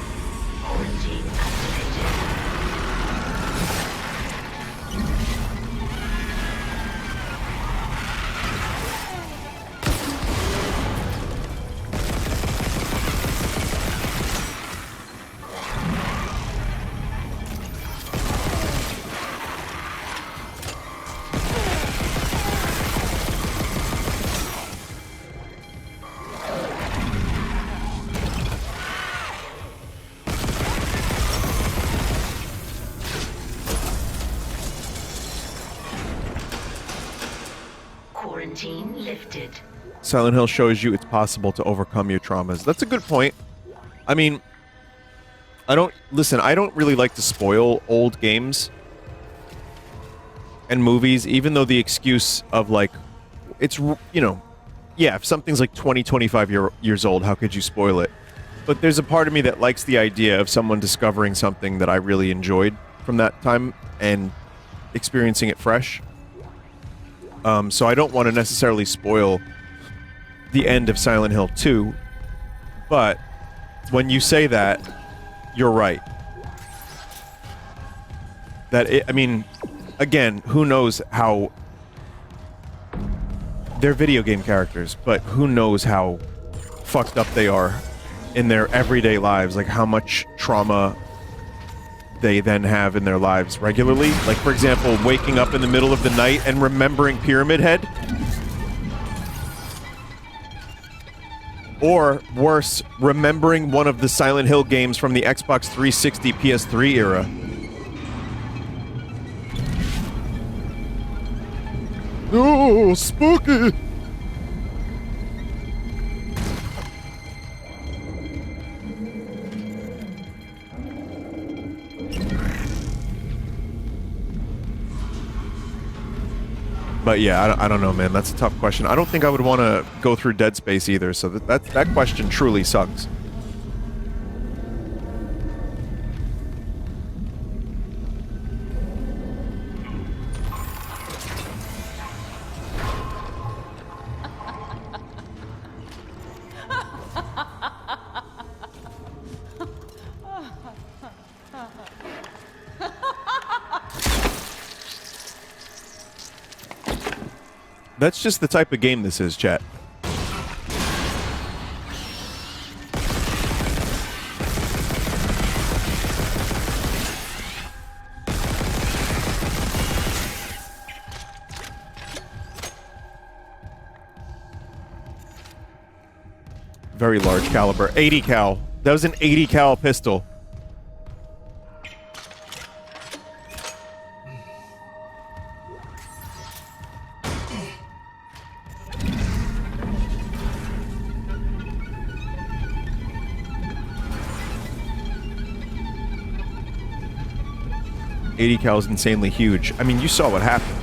Quarantine activated. Quarantine lifted. Silent Hill shows you it's possible to overcome your traumas. That's a good point. I mean, I don't really like to spoil old games and movies, even though the excuse of, like, it's, yeah, if something's like 25 years old, how could you spoil it? But there's a part of me that likes the idea of someone discovering something that I really enjoyed from that time and experiencing it fresh. So I don't want to necessarily spoil the end of Silent Hill 2, but when you say that, you're right. I mean, again, who knows how... They're video game characters, but who knows how fucked up they are in their everyday lives, like how much trauma they then have in their lives regularly. Like, for example, waking up in the middle of the night and remembering Pyramid Head. Or, worse, remembering one of the Silent Hill games from the Xbox 360 PS3 era. Oh, spooky! But yeah, I don't know, man. That's a tough question. I don't think I would want to go through Dead Space either, so that question truly sucks. That's just the type of game this is, chat. Very large caliber. 80 cal. That was an 80 cal pistol. .80 cal is insanely huge. I mean, you saw what happened.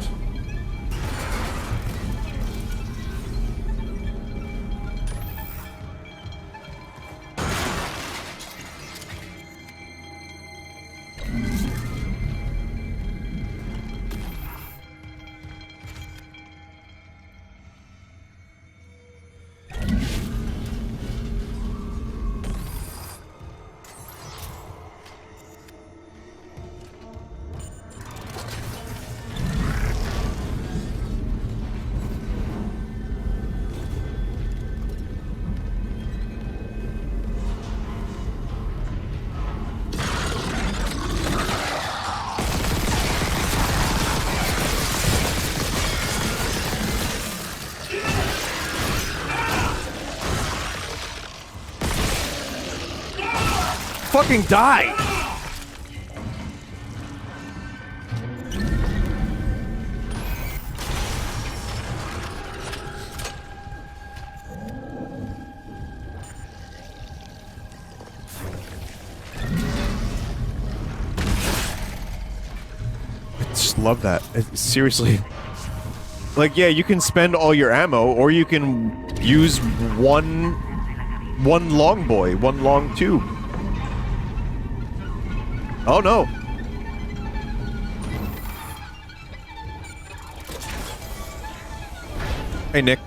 Fucking die! I just love that. Seriously. Like, yeah, you can spend all your ammo, or you can use one long boy, one long tube. Oh no! Hey Nick.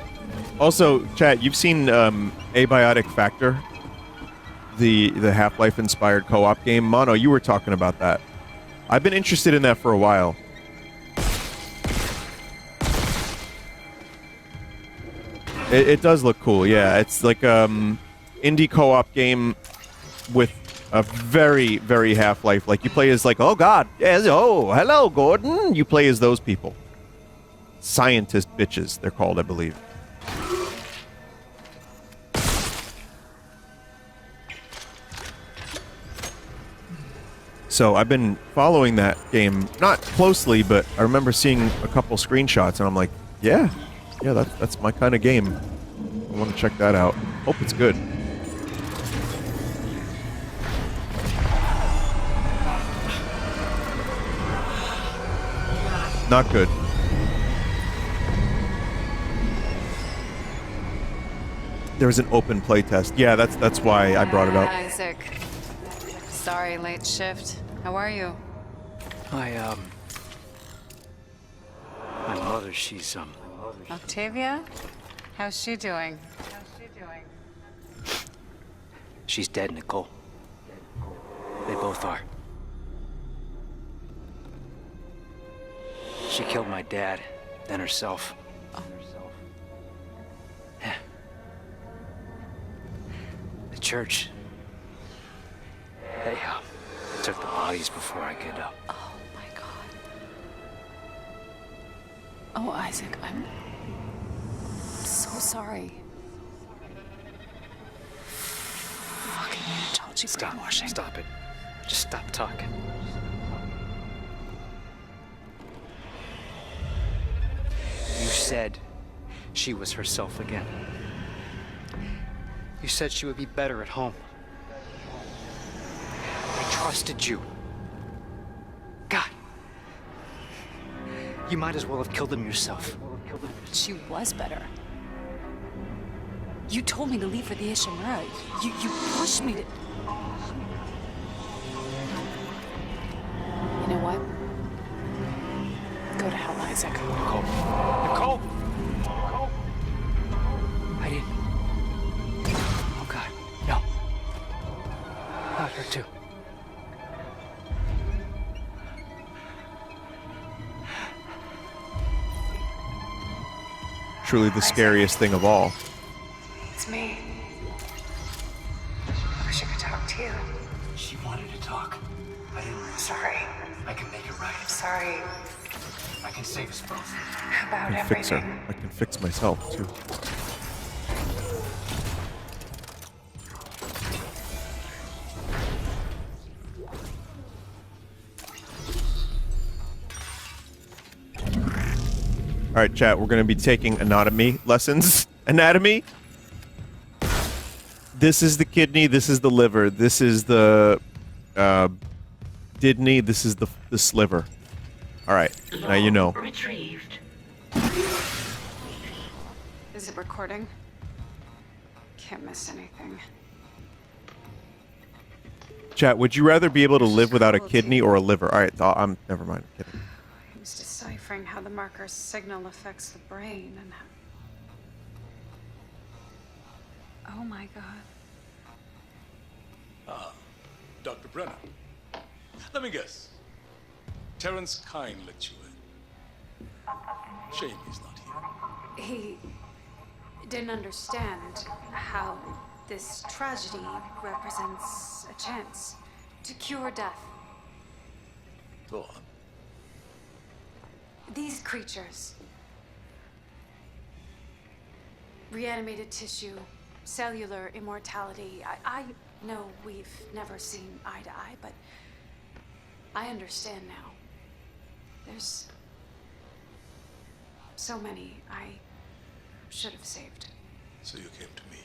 Also, chat, you've seen Abiotic Factor? The Half-Life inspired co-op game? Mono, you were talking about that. I've been interested in that for a while. It does look cool, yeah. It's like indie co-op game with a very, very Half-Life. Like, you play as like, oh god, yes, oh, hello, Gordon! You play as those people. Scientist bitches, they're called, I believe. So, I've been following that game, not closely, but I remember seeing a couple screenshots, and I'm like, yeah, that's my kind of game. I want to check that out. Hope it's good. Not good. There was an open playtest. Yeah, that's why I brought it up. Isaac. Sorry, late shift. How are you? My mother, she's, Octavia? How's she doing? She's dead, Nicole. They both are. She killed my dad, then herself. Oh. Yeah. The church. They took the bodies before I could. Oh my god. Oh, Isaac, I'm so sorry. Fucking told you brainwashing. Stop it. Just stop talking. You said she was herself again. You said she would be better at home. I trusted you. God. You might as well have killed him yourself. She was better. You told me to leave for the Ishimura. You pushed me to... You know what? Go to hell, Isaac. Nicole. Nicole! Nicole! I didn't... Oh, God. No. Not her, too. Truly the scariest thing of all. It's me. I wish I could talk to you. She wanted to talk. I didn't. Sorry. I can make it right. I'm sorry I can save us both. about I can fix her. everything. I can fix myself, too. Alright, chat, we're going to be taking anatomy lessons. Anatomy? This is the kidney, this is the liver, this is the kidney, this is the sliver. Alright, now you know. Retrieved. Is it recording? Can't miss anything. Chat, would you rather be able to live without a kidney or a liver? Alright, never mind, I'm kidding. I was deciphering how the marker's signal affects the brain and how... Oh my god. Dr. Brenner. Let me guess. Terrence Kine let you in. Shame he's not here. He didn't understand how this tragedy represents a chance to cure death. Go on. These creatures, reanimated tissue, cellular immortality. I know we've never seen eye to eye, but I understand now. There's so many I should have saved. So you came to me.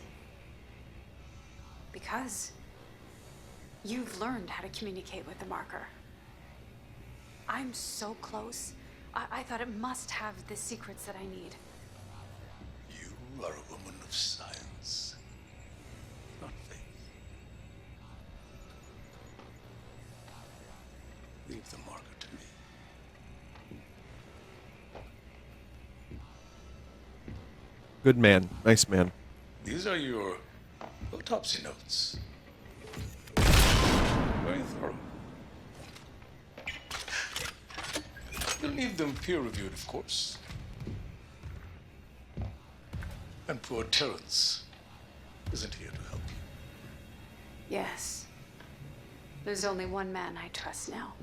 Because you've learned how to communicate with the marker. I'm so close. I thought it must have the secrets that I need. You are a woman of science, not faith. Leave the marker to me. Good man. Nice man. These are your autopsy notes. Very thorough. You'll need them peer-reviewed, of course. And poor Terrence isn't here to help you. Yes. There's only one man I trust now.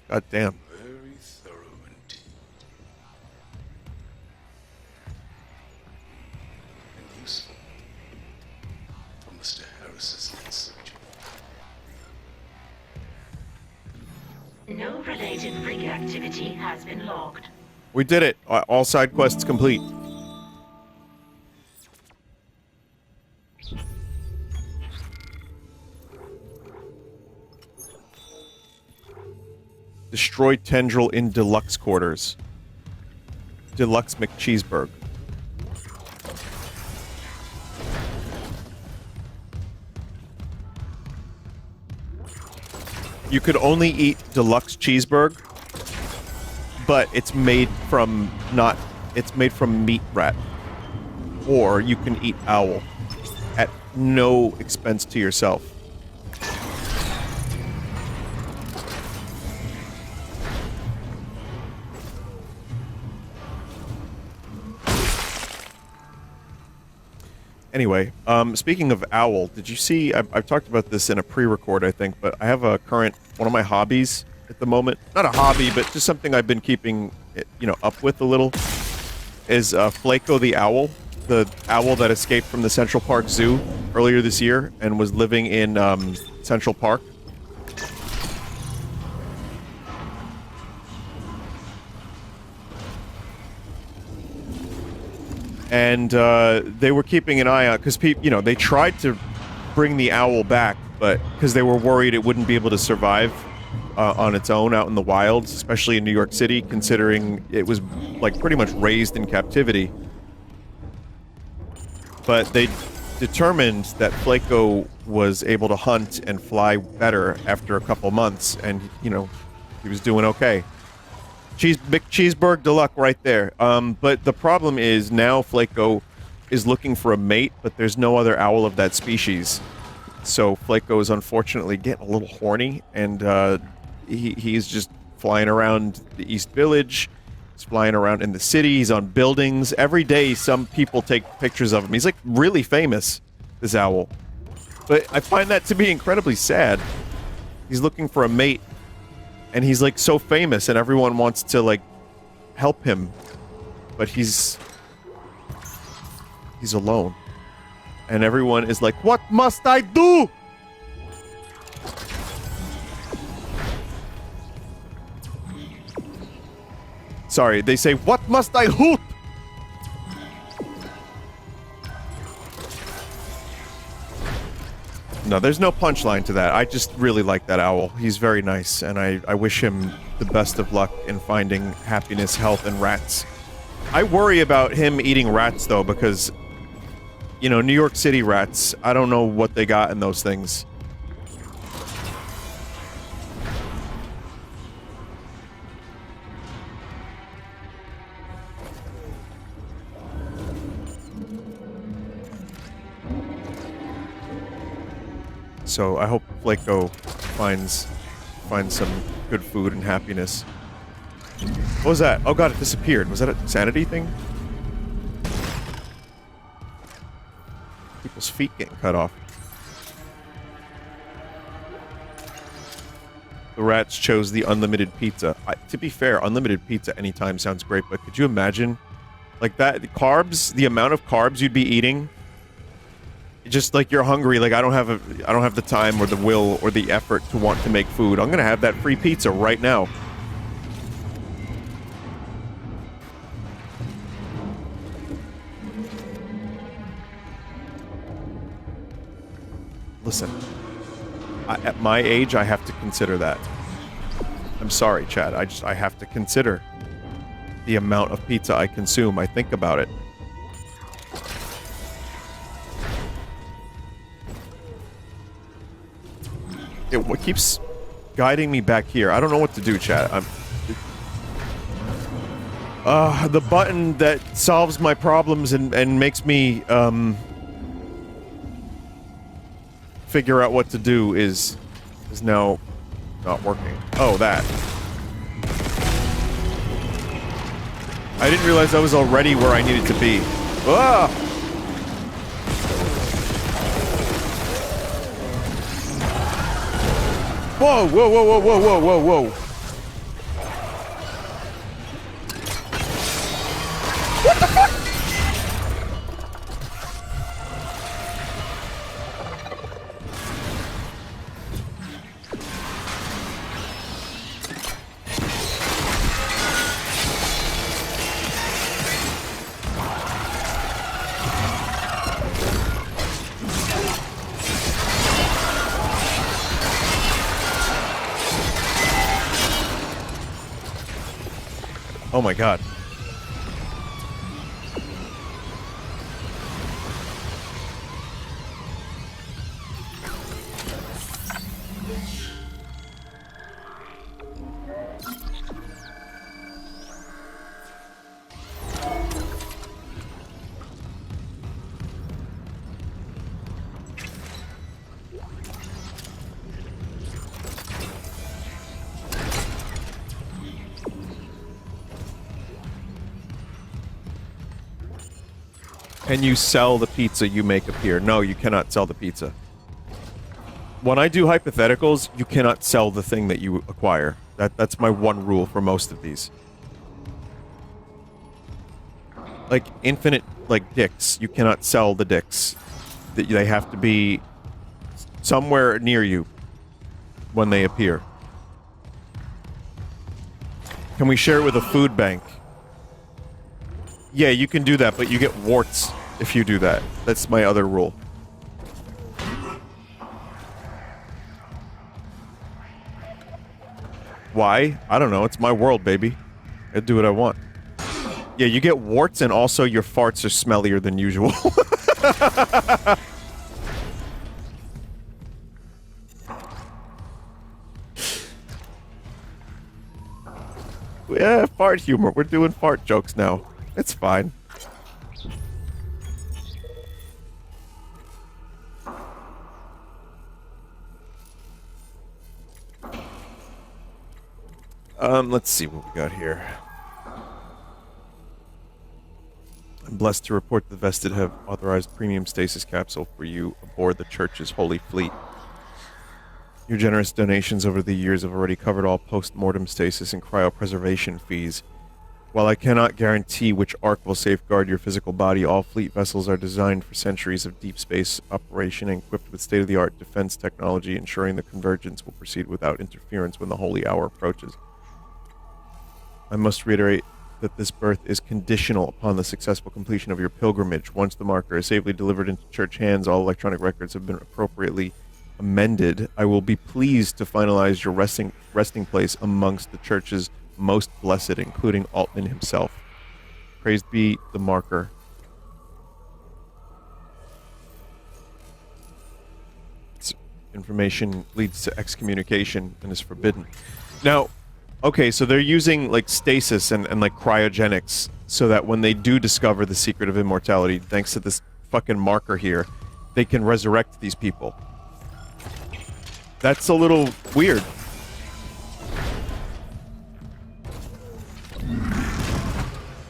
God damn. Very thorough indeed. And useful for Mr. Harris's next surgery. No related rig activity has been logged. We did it. All side quests complete. Destroy tendril in deluxe quarters. Deluxe McCheeseburg. You could only eat deluxe cheeseburg, but it's made from meat rat. Or you can eat owl at no expense to yourself. Anyway, speaking of owl, did you see, I've talked about this in a pre-record, I think, but I have one of my hobbies at the moment, not a hobby, but just something I've been keeping, up with a little, is Flaco the owl, the owl that escaped from the Central Park Zoo earlier this year and was living in Central Park. And they were keeping an eye out because they tried to bring the owl back but because they were worried it wouldn't be able to survive on its own out in the wilds, especially in New York City, considering it was like pretty much raised in captivity. But they determined that Flaco was able to hunt and fly better after a couple months, and you know, he was doing okay. Big Cheeseburg Deluxe right there. But the problem is now Flaco is looking for a mate, but there's no other owl of that species. So Flaco is unfortunately getting a little horny, and he's just flying around the East Village. He's flying around in the city. He's on buildings. Every day some people take pictures of him. He's like really famous, this owl. But I find that to be incredibly sad. He's looking for a mate, and he's like so famous, and everyone wants to like help him, but he's alone. And everyone is like, what must I do? Sorry, they say, what must I hoot? No, there's no punchline to that. I just really like that owl. He's very nice, and I wish him the best of luck in finding happiness, health, and rats. I worry about him eating rats, though, because, you know, New York City rats, I don't know what they got in those things. So I hope Flaco finds some good food and happiness. What was that? Oh god, it disappeared. Was that a sanity thing? People's feet getting cut off. The rats chose the unlimited pizza. To be fair, unlimited pizza anytime sounds great, but could you imagine? Like that, the carbs, the amount of carbs you'd be eating. Just like you're hungry, like I don't have the time or the will or the effort to want to make food. I'm gonna have that free pizza right now. Listen, at my age, I have to consider that. I'm sorry, Chad. I have to consider the amount of pizza I consume. I think about it. What keeps guiding me back here? I don't know what to do, chat. The button that solves my problems and makes me figure out what to do is now not working. Oh, that. I didn't realize I was already where I needed to be. Ah! Whoa, whoa, whoa, whoa, whoa, whoa, whoa, whoa. What the fuck? Oh my god. Can you sell the pizza you make appear? No, you cannot sell the pizza. When I do hypotheticals, you cannot sell the thing that you acquire. That's my one rule for most of these. Like infinite, like dicks, you cannot sell the dicks. They have to be somewhere near you when they appear. Can we share it with a food bank? Yeah, you can do that, but you get warts if you do that. That's my other rule. Why? I don't know. It's my world, baby. I do what I want. Yeah, you get warts, and also your farts are smellier than usual. Yeah, fart humor. We're doing fart jokes now. It's fine. Let's see what we got here. I'm blessed to report the Vested have authorized premium stasis capsule for you aboard the Church's Holy Fleet. Your generous donations over the years have already covered all post-mortem stasis and cryopreservation fees. While I cannot guarantee which arc will safeguard your physical body, all fleet vessels are designed for centuries of deep space operation and equipped with state-of-the-art defense technology, ensuring the convergence will proceed without interference when the holy hour approaches. I must reiterate that this birth is conditional upon the successful completion of your pilgrimage. Once the marker is safely delivered into Church hands, all electronic records have been appropriately amended. I will be pleased to finalize your resting place amongst the Church's most blessed, including Altman himself. Praised be the marker. Its information leads to excommunication and is forbidden. Now, okay, so they're using like stasis and like cryogenics so that when they do discover the secret of immortality, thanks to this fucking marker here, they can resurrect these people. That's a little weird.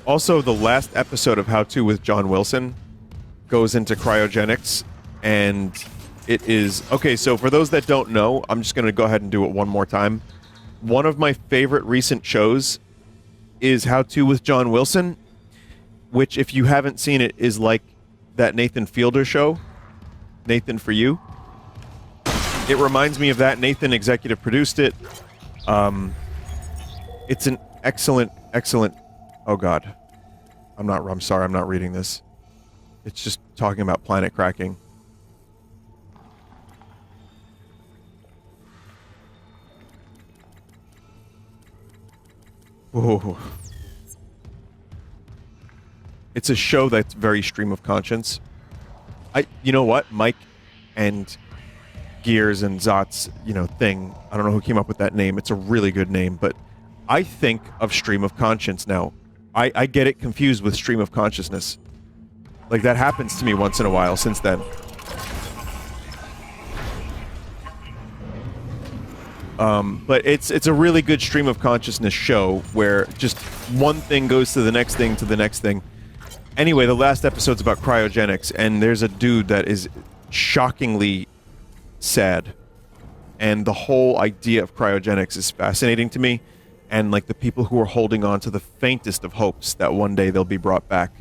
Also, the last episode of How To with John Wilson goes into cryogenics, and it is... Okay, so for those that don't know, I'm just going to go ahead and do it one more time. One of my favorite recent shows is How To with John Wilson, which, if you haven't seen it, is like that Nathan Fielder show, Nathan For You. It reminds me of that. Nathan executive produced it. It's an excellent... Oh god. I'm sorry, I'm not reading this. It's just talking about planet cracking. Whoa. It's a show that's very stream of conscience. You know what? Mike and Gears and Zot's, thing. I don't know who came up with that name. It's a really good name, but I think of stream of conscience now. I get it confused with stream of consciousness. Like, that happens to me once in a while since then. But it's a really good stream of consciousness show where just one thing goes to the next thing to the next thing. Anyway, the last episode's about cryogenics, and there's a dude that is shockingly sad. And the whole idea of cryogenics is fascinating to me. And, like, the people who are holding on to the faintest of hopes that one day they'll be brought back.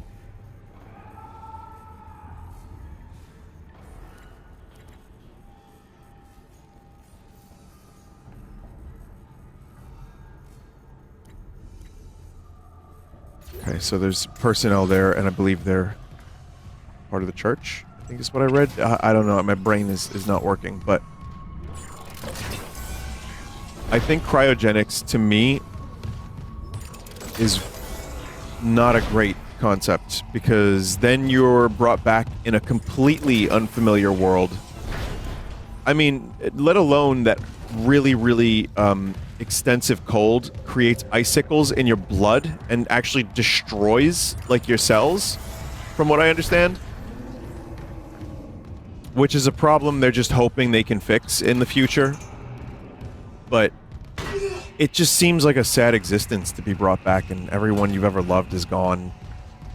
Okay, so there's personnel there, and I believe they're part of the church, I think is what I read. I don't know, my brain is not working, but... I think cryogenics, to me, is not a great concept, because then you're brought back in a completely unfamiliar world. I mean, let alone that really, really extensive cold creates icicles in your blood and actually destroys, like, your cells, from what I understand. Which is a problem they're just hoping they can fix in the future. But it just seems like a sad existence to be brought back and everyone you've ever loved is gone.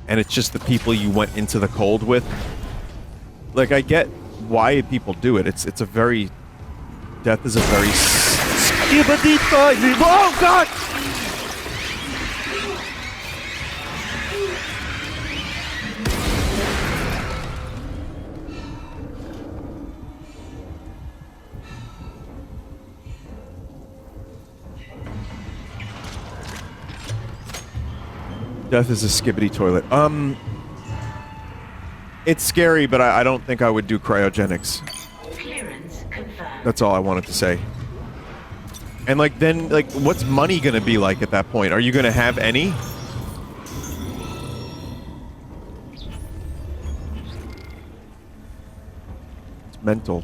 And it's just the people you went into the cold with. Like, I get why people do it. It's a very... Death is a very... Oh, God! Death is a skibbity toilet. It's scary, but I don't think I would do cryogenics. Clearance confirmed. That's all I wanted to say. And like then like what's money gonna be like at that point? Are you gonna have any? It's mental.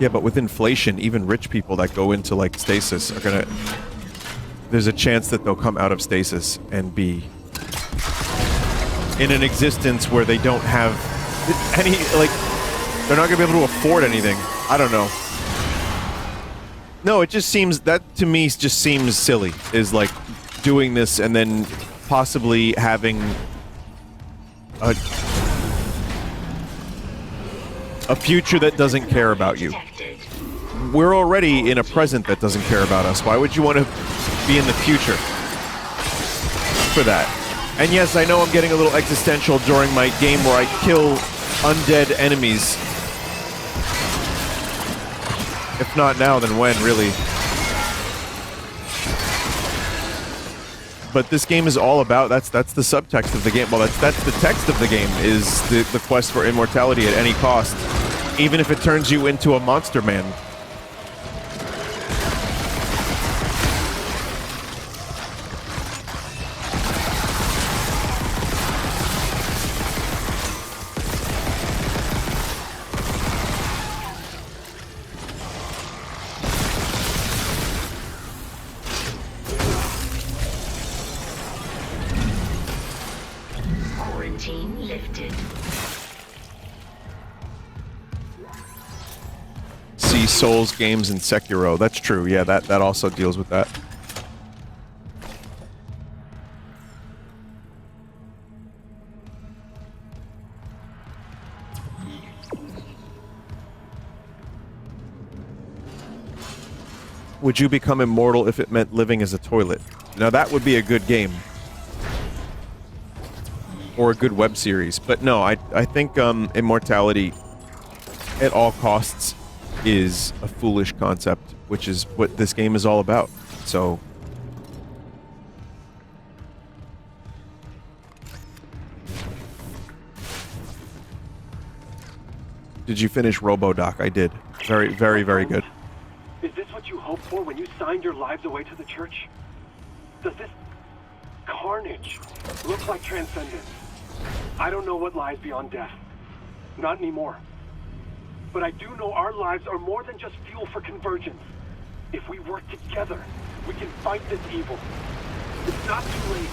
Yeah, but with inflation, even rich people that go into like stasis are gonna... There's a chance that they'll come out of stasis and be in an existence where they don't have any, like, they're not gonna be able to afford anything. I don't know. No, it just seems, that to me just seems silly, is like doing this and then possibly having a future that doesn't care about you. We're already in a present that doesn't care about us. Why would you want to be in the future for that? And yes, I know I'm getting a little existential during my game where I kill undead enemies. If not now, then when, really? But this game is all about, that's the subtext of the game. Well, that's the text of the game, is the quest for immortality at any cost. Even if it turns you into a monster man. Quarantine lifted. See Souls games and Sekiro. That's true. Yeah, that also deals with that. Would you become immortal if it meant living as a toilet? Now that would be a good game. Or a good web series. But no, I think immortality at all costs is a foolish concept, which is what this game is all about. So did you finish RoboDoc? I did. Very, very, very good. Is this what you hoped for when you signed your lives away to the church? Does this carnage look like transcendence? I don't know what lies beyond death. Not anymore. But I do know our lives are more than just fuel for convergence. If we work together, we can fight this evil. It's not too late.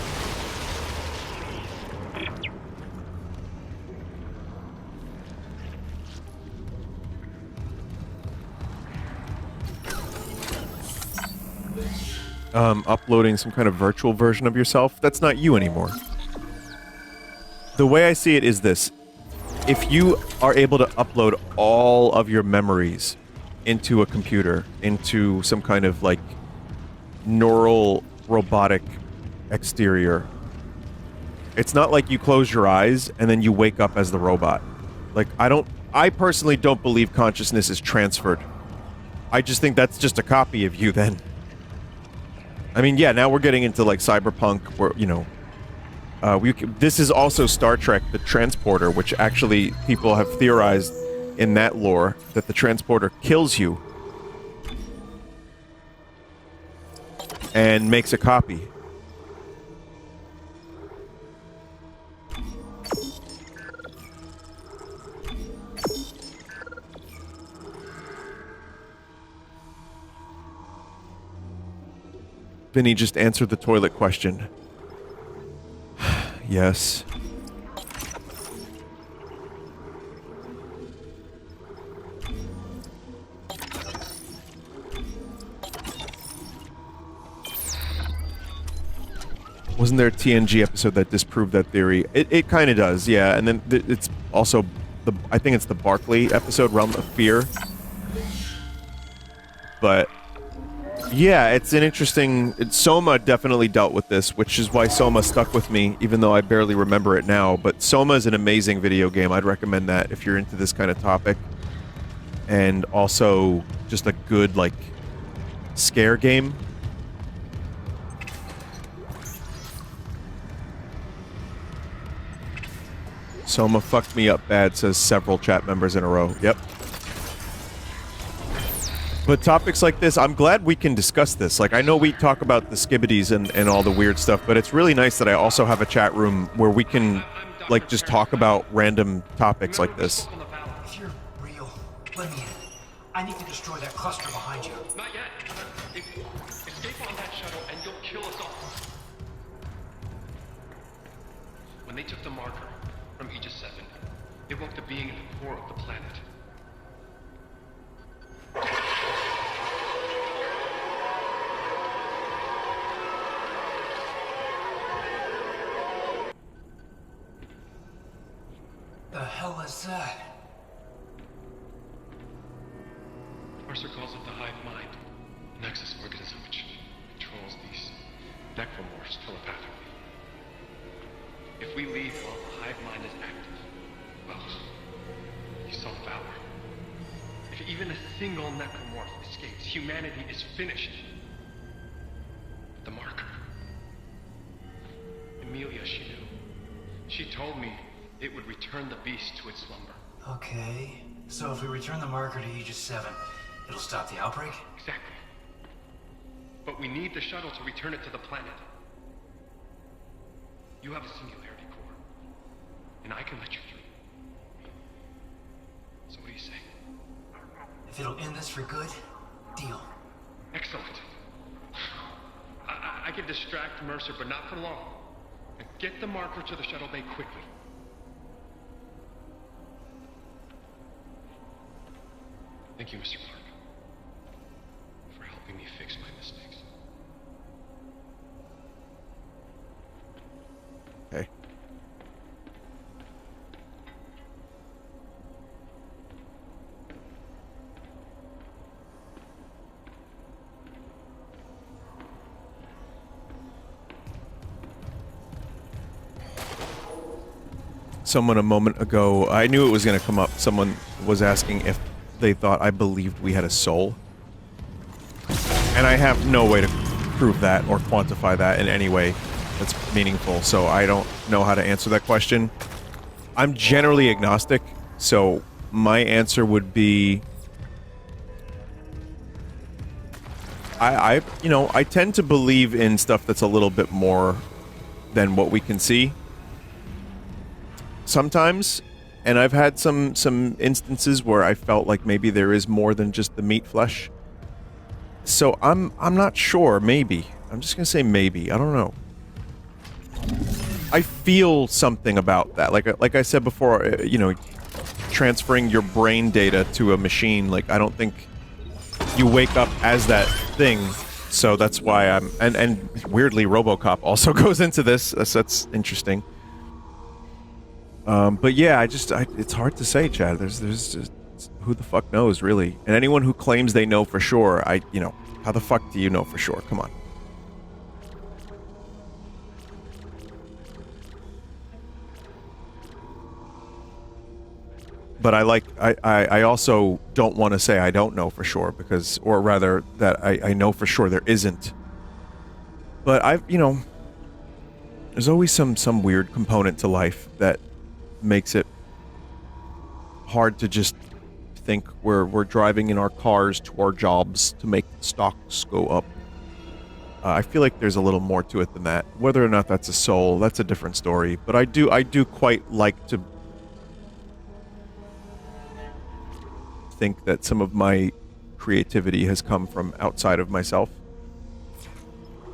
Uploading some kind of virtual version of yourself, that's not you anymore. The way I see it is this. If you are able to upload all of your memories into a computer, into some kind of, like, neural robotic exterior, it's not like you close your eyes and then you wake up as the robot. Like, I personally don't believe consciousness is transferred. I just think that's just a copy of you then. I mean, yeah, now we're getting into, like, cyberpunk, where, you know, this is also Star Trek, the transporter, which actually people have theorized in that lore that the transporter kills you and makes a copy. Vinny just answered the toilet question. Yes. Wasn't there a TNG episode that disproved that theory? It kind of does, yeah. And then it's also I think it's the Barclay episode, Realm of Fear. But yeah, it's an interesting... Soma definitely dealt with this, which is why Soma stuck with me, even though I barely remember it now. But Soma is an amazing video game. I'd recommend that if you're into this kind of topic. And also, just a good, like, scare game. Soma fucked me up bad, says several chat members in a row. Yep. But topics like this, I'm glad we can discuss this. Like, I know we talk about the skibbities and all the weird stuff, but it's really nice that I also have a chat room where we can, like, just talk about random topics like this. If you're real, let me in. I need to destroy that cluster behind you. Not yet. Escape on that shuttle and you'll kill us all. When they took the marker from Aegis 7, it woke the being in the core of the planet. The hell is that? Mercer calls it the hive mind, a nexus organism which controls these necromorphs telepathically. If we leave while the hive mind is active, well, you saw valor. If even a single necromorph escapes, humanity is finished. The marker. Emilia, she knew. She told me it would return the beast to its slumber. Okay, so if we return the marker to Aegis 7, it'll stop the outbreak? Exactly. But we need the shuttle to return it to the planet. You have a singularity core, and I can let you through. So what do you say? If it'll end this for good, deal. Excellent. I can distract Mercer, but not for long. And get the marker to the shuttle bay quickly. Thank you, Mr. Clark, for helping me fix my mistakes. Okay. Someone a moment ago, I knew it was going to come up. Someone was asking if they thought I believed we had a soul. And I have no way to prove that or quantify that in any way that's meaningful, so I don't know how to answer that question. I'm generally agnostic, so my answer would be... I tend to believe in stuff that's a little bit more than what we can see. Sometimes, and I've had some instances where I felt like maybe there is more than just the meat flesh. So I'm not sure, maybe. I'm just gonna say maybe. I don't know. I feel something about that. Like I said before, transferring your brain data to a machine, like I don't think you wake up as that thing. So that's why I'm and weirdly RoboCop also goes into this. That's interesting. But yeah, it's hard to say, Chad. There's just, who the fuck knows, really? And anyone who claims they know for sure, how the fuck do you know for sure? Come on. But I also don't want to say I don't know for sure because, or rather that I know for sure there isn't. But there's always some weird component to life that makes it hard to just think we're driving in our cars to our jobs to make stocks go up. I feel like there's a little more to it than that. Whether or not that's a soul, that's a different story. But I do quite like to think that some of my creativity has come from outside of myself.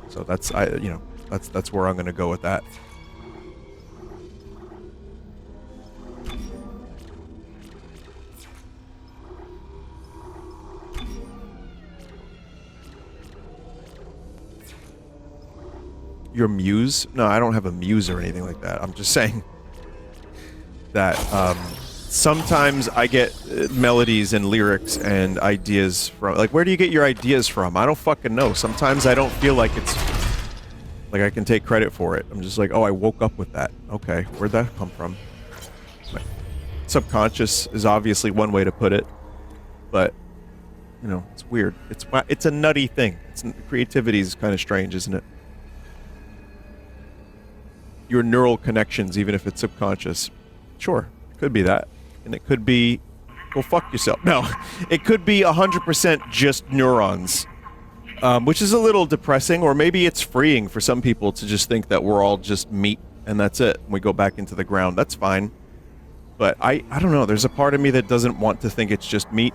So that's where I'm going to go with that. Your muse? No, I don't have a muse or anything like that. I'm just saying that sometimes I get melodies and lyrics and ideas from... Like, where do you get your ideas from? I don't fucking know. Sometimes I don't feel like it's... Like, I can take credit for it. I'm just like, oh, I woke up with that. Okay, where'd that come from? Subconscious is obviously one way to put it. But, it's weird. It's a nutty thing. Creativity is kind of strange, isn't it? Your neural connections, even if it's subconscious, Sure, it could be that. And it could be, go fuck yourself. No, it could be 100% just neurons. Which is a little depressing, or maybe it's freeing for some people to just think that we're all just meat and that's it. We go back into the ground. That's fine. But I don't know. There's a part of me that doesn't want to think it's just meat.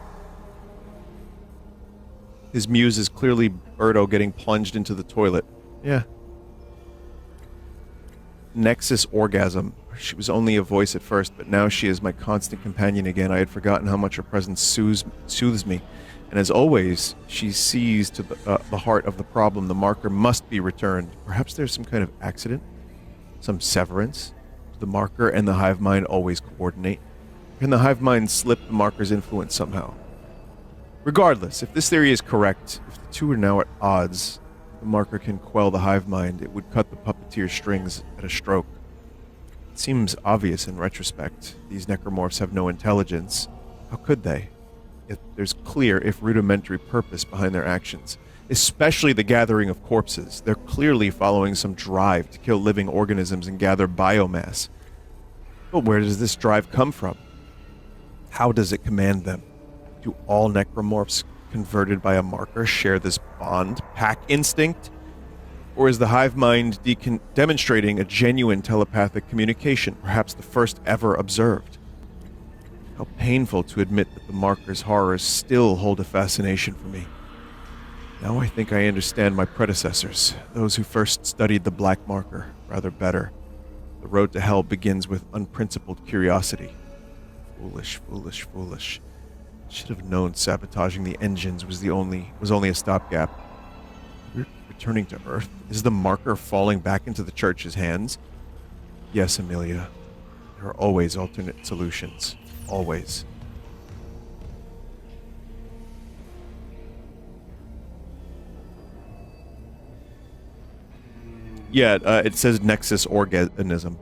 His muse is clearly Birdo getting plunged into the toilet. Yeah. Nexus orgasm. She was only a voice at first, but now she is my constant companion again. I had forgotten how much her presence soothes me. And as always, she sees to the heart of the problem. The marker must be returned. Perhaps there's some kind of accident? Some severance? The marker and the hive mind always coordinate. Can the hive mind slip the marker's influence somehow? Regardless, if this theory is correct, if the two are now at odds, the marker can quell the hive mind. It would cut the puppeteer's strings at a stroke. It seems obvious in retrospect. These necromorphs have no intelligence. How could they? There's clear, if rudimentary, purpose behind their actions, especially the gathering of corpses. They're clearly following some drive to kill living organisms and gather biomass. But where does this drive come from? How does it command them? Do all necromorphs converted by a marker share this bond, pack instinct? Or is the hive mind demonstrating a genuine telepathic communication, perhaps the first ever observed? How painful to admit that the marker's horrors still hold a fascination for me. Now I think I understand my predecessors, those who first studied the black marker, rather better. The road to hell begins with unprincipled curiosity. Foolish, foolish, foolish. Should have known sabotaging the engines was only a stopgap. Returning to Earth? Is the marker falling back into the church's hands? Yes, Amelia. There are always alternate solutions. Always. Yeah, it says Nexus organism.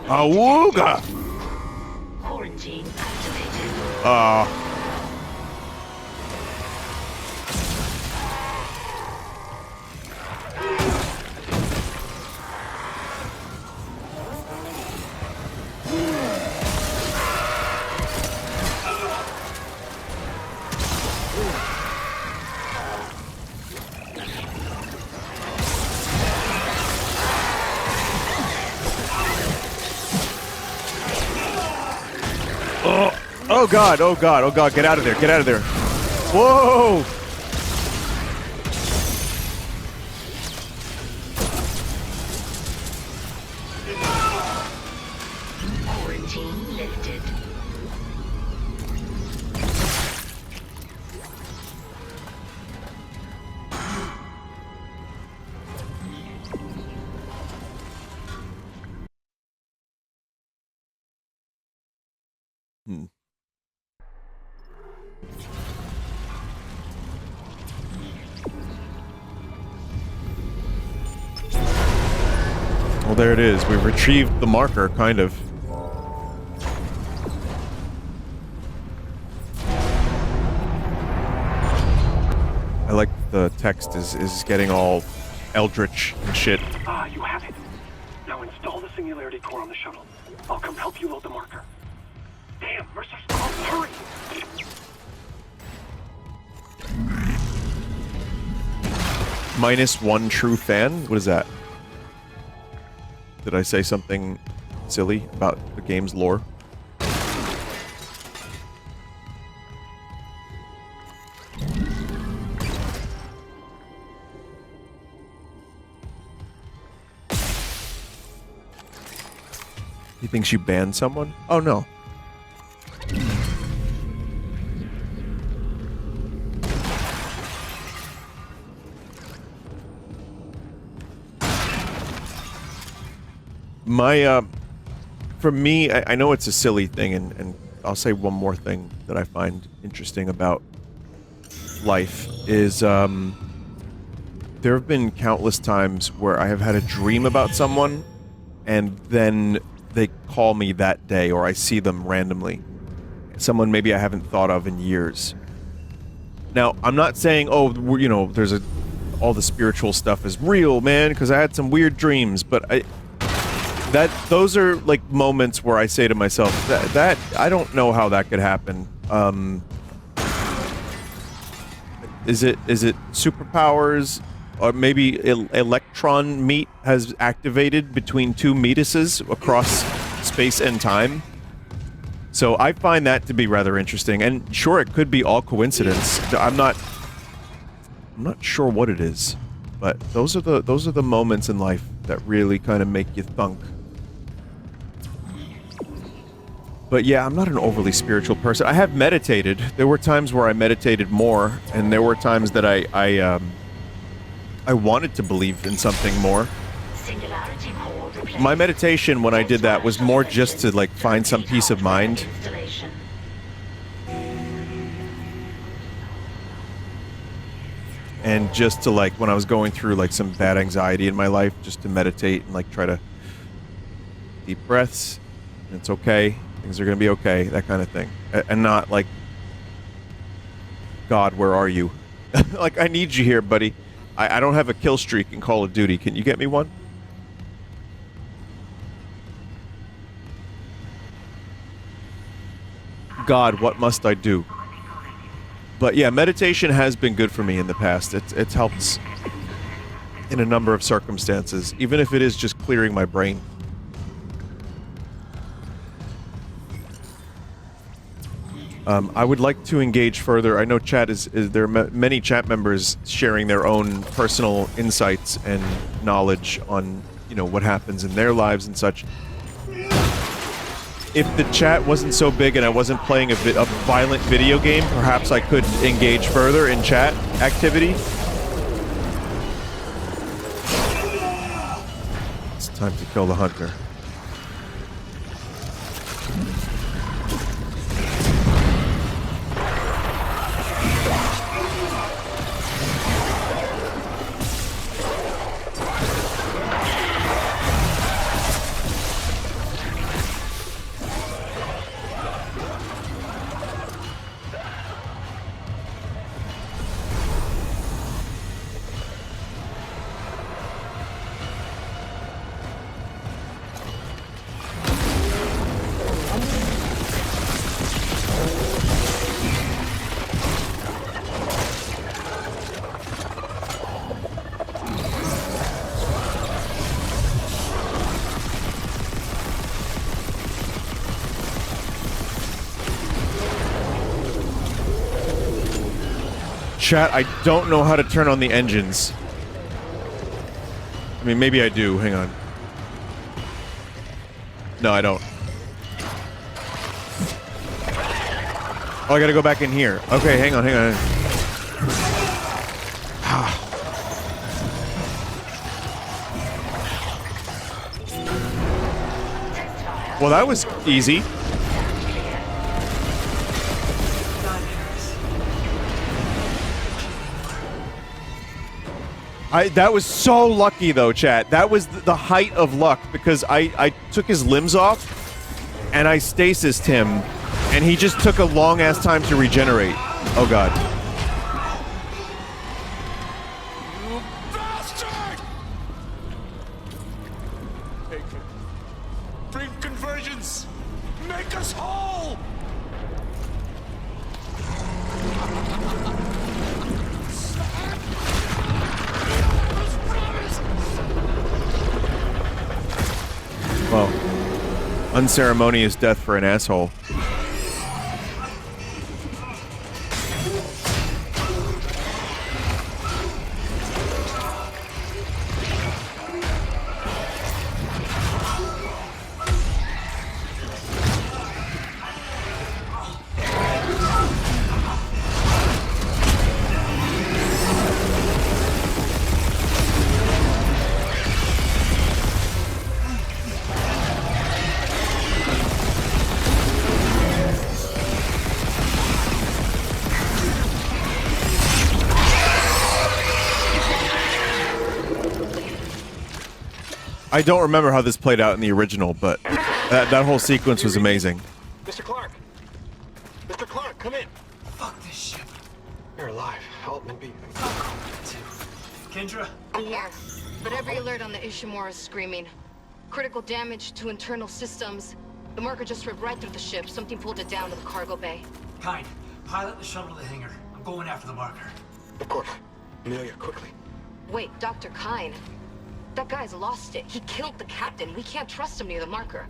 Awooga! Quarantine activated. Oh god, oh god, oh god, get out of there, get out of there. Whoa! Quarantine lifted. Well, there it is. We've retrieved the marker, kind of. I like the text is getting all eldritch and shit. Ah, you have it. Now install the singularity core on the shuttle. I'll come help you load the marker. Damn, Mercer's close. Hurry! -1 true fan? What is that? Did I say something silly about the game's lore? He thinks you banned someone? Oh no. My, for me, I know it's a silly thing, and I'll say one more thing that I find interesting about life is, there have been countless times where I have had a dream about someone, and then they call me that day, or I see them randomly. Someone maybe I haven't thought of in years. Now, I'm not saying, oh, you know, all the spiritual stuff is real, man, because I had some weird dreams, but those are, like, moments where I say to myself, that I don't know how that could happen. Is it superpowers? Or maybe electron meat has activated between two meatuses across space and time? So I find that to be rather interesting, and sure, it could be all coincidence. I'm not sure what it is, but those are the moments in life that really kind of make you thunk. But yeah, I'm not an overly spiritual person. I have meditated. There were times where I meditated more, and there were times that I wanted to believe in something more. My meditation when I did that was more just to, like, find some peace of mind. And just to, like, when I was going through, like, some bad anxiety in my life, just to meditate and, like, try to deep breaths. It's okay. Things are gonna be okay. That kind of thing. And not, like, God, where are you? Like, I need you here, buddy. I don't have a kill streak in Call of Duty. Can you get me one? God, what must I do? But yeah, meditation has been good for me in the past. It's helped in a number of circumstances, even if it is just clearing my brain. I would like to engage further. I know chat there are many chat members sharing their own personal insights and knowledge on, you know, what happens in their lives and such. If the chat wasn't so big and I wasn't playing a violent video game, perhaps I could engage further in chat activity. It's time to kill the hunter. Chat, I don't know how to turn on the engines. I mean, maybe I do. Hang on. No, I don't. Oh, I gotta go back in here. Okay, hang on, hang on. Well, that was easy. That was so lucky, though, chat. That was the height of luck, because I took his limbs off, and I stasised him, and he just took a long-ass time to regenerate. Oh, God. You bastard! Bring conversions! Make us whole! Well, unceremonious death for an asshole. I don't remember how this played out in the original, but that whole sequence was amazing. Mr. Clark! Mr. Clark, come in! Fuck this ship. You're alive. Help me be. Kendra? Yes, but every alert on the Ishimura is screaming. Critical damage to internal systems. The marker just ripped right through the ship. Something pulled it down to the cargo bay. Kind, pilot the shuttle to the hangar. I'm going after the marker. Of course. Amelia, quickly. Wait, Dr. Kine. That guy's lost it. He killed the captain. We can't trust him near the marker.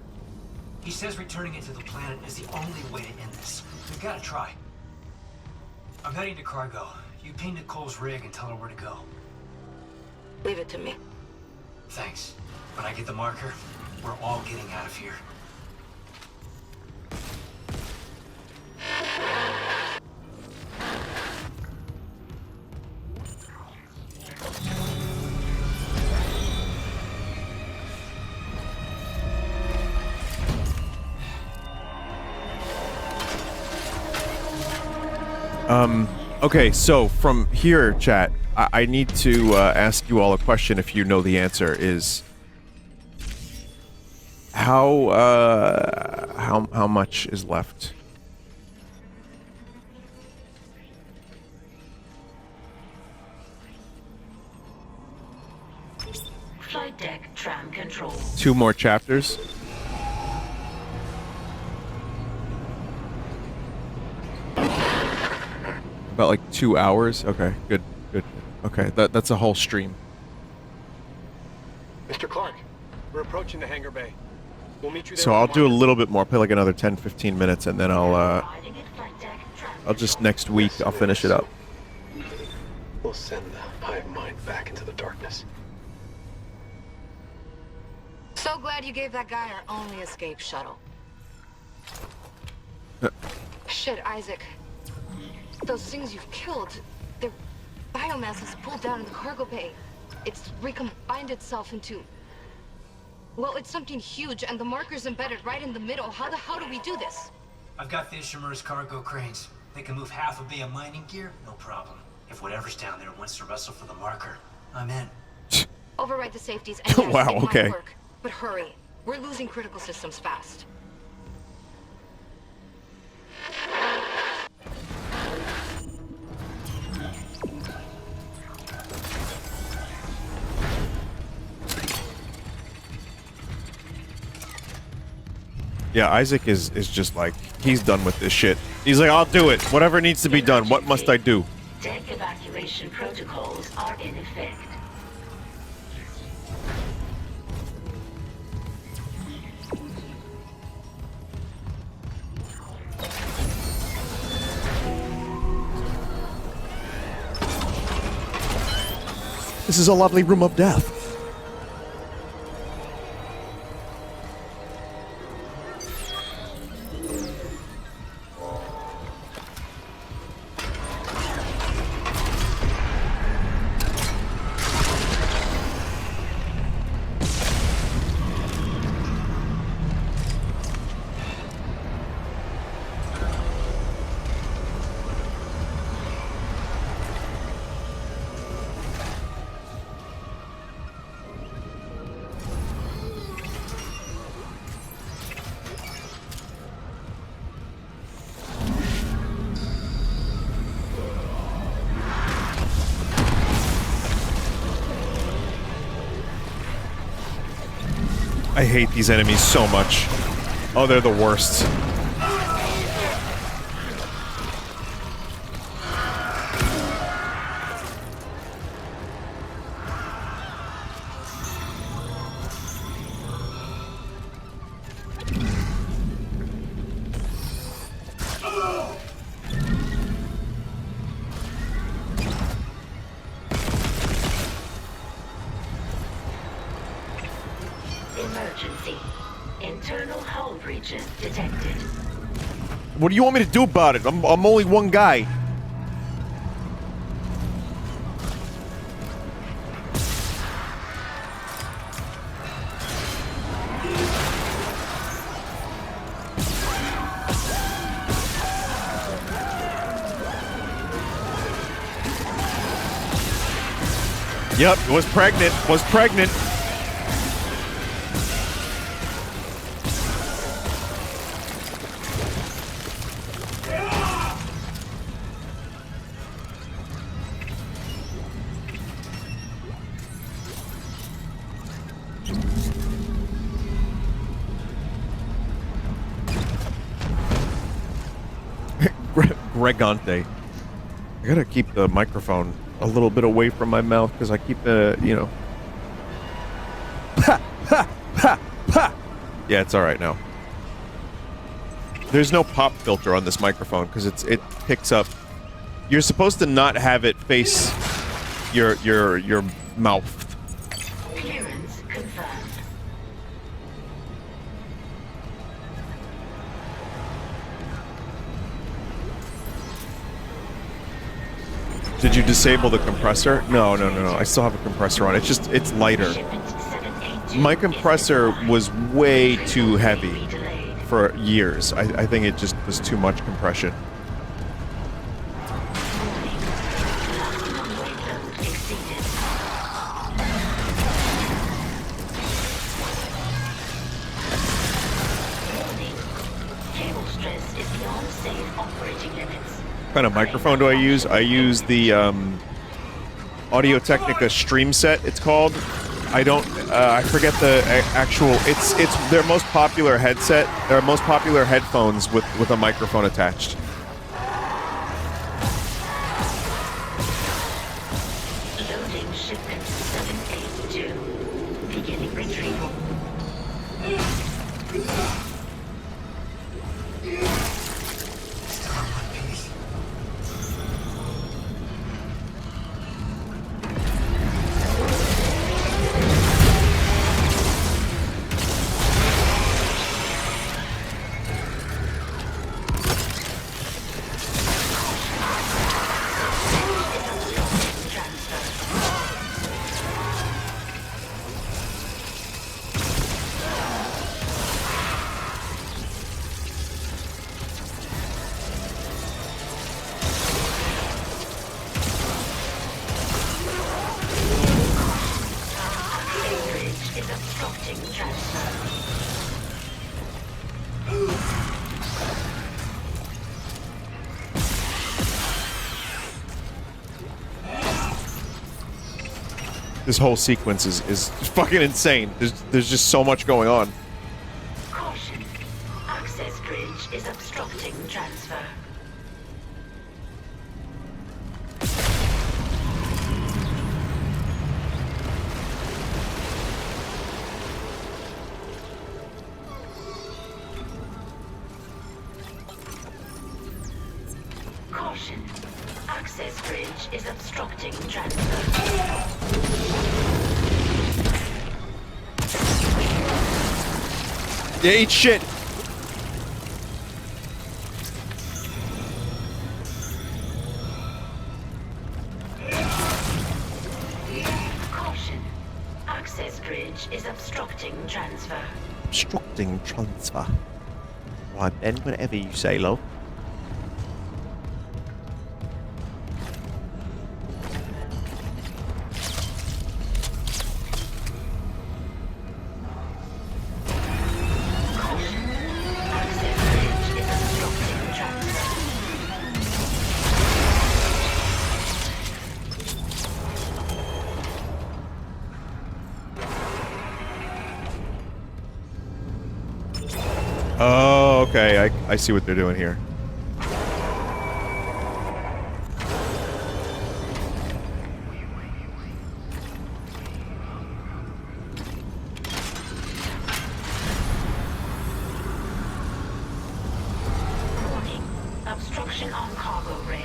He says returning it to the planet is the only way to end this. We've got to try. I'm heading to cargo. You ping Nicole's rig and tell her where to go. Leave it to me. Thanks. When I get the marker, we're all getting out of here. Okay, so from here, chat, I need to ask you all a question if you know the answer, is how much is left? Flight deck tram control. 2 more chapters? About like 2 hours? Okay, good. Okay, that's a whole stream. Mr. Clark, we're approaching the hangar bay. We'll meet you there. So I'll do a little bit more, play like another 10-15 minutes, and then I'll just next week I'll finish it up. We'll send the hive mind back into the darkness. So glad you gave that guy our only escape shuttle. Shit, Isaac. Those things you've killed, their biomass is pulled down in the cargo bay. It's recombined itself into... Well, it's something huge, and the marker's embedded right in the middle. How the hell do we do this? I've got the Ishimura's cargo cranes. They can move half a bay of mining gear, no problem. If whatever's down there wants to wrestle for the marker, I'm in. Override the safeties and yes, Wow, it okay. might work. But hurry. We're losing critical systems fast. Yeah, Isaac is just like, he's done with this shit. He's like, I'll do it. Whatever needs to be done. What must I do? Deck evacuation protocols are in effect. This is a lovely room of death. I hate these enemies so much. Oh, they're the worst. Emergency. Internal hull breaches detected. What do you want me to do about it? I'm only one guy. Yep, was pregnant. Gregante. I gotta keep the microphone a little bit away from my mouth because I keep the, you know. Ha! Ha! Ha! Ha! Yeah, it's alright now. There's no pop filter on this microphone because it picks up. You're supposed to not have it face your mouth. Clearance confirmed. Did you disable the compressor? No. I still have a compressor on. It's just, it's lighter. My compressor was way too heavy for years. I think it just was too much compression. What kind of microphone do I use? I use the Audio Technica Stream Set, it's called. I don't, I forget the actual, it's their most popular headset, their most popular headphones with a microphone attached. Loading shipment 782. Beginning retrieval. This whole sequence is fucking insane. There's just so much going on. Caution. Access bridge is obstructing transfer. Caution. Access bridge is obstructing transfer. Yeah, eat shit. Caution. Access bridge is obstructing transfer. Obstructing transfer. Right then, whatever you say, love. Oh, okay. I see what they're doing here. Warning. Obstruction on cargo rail.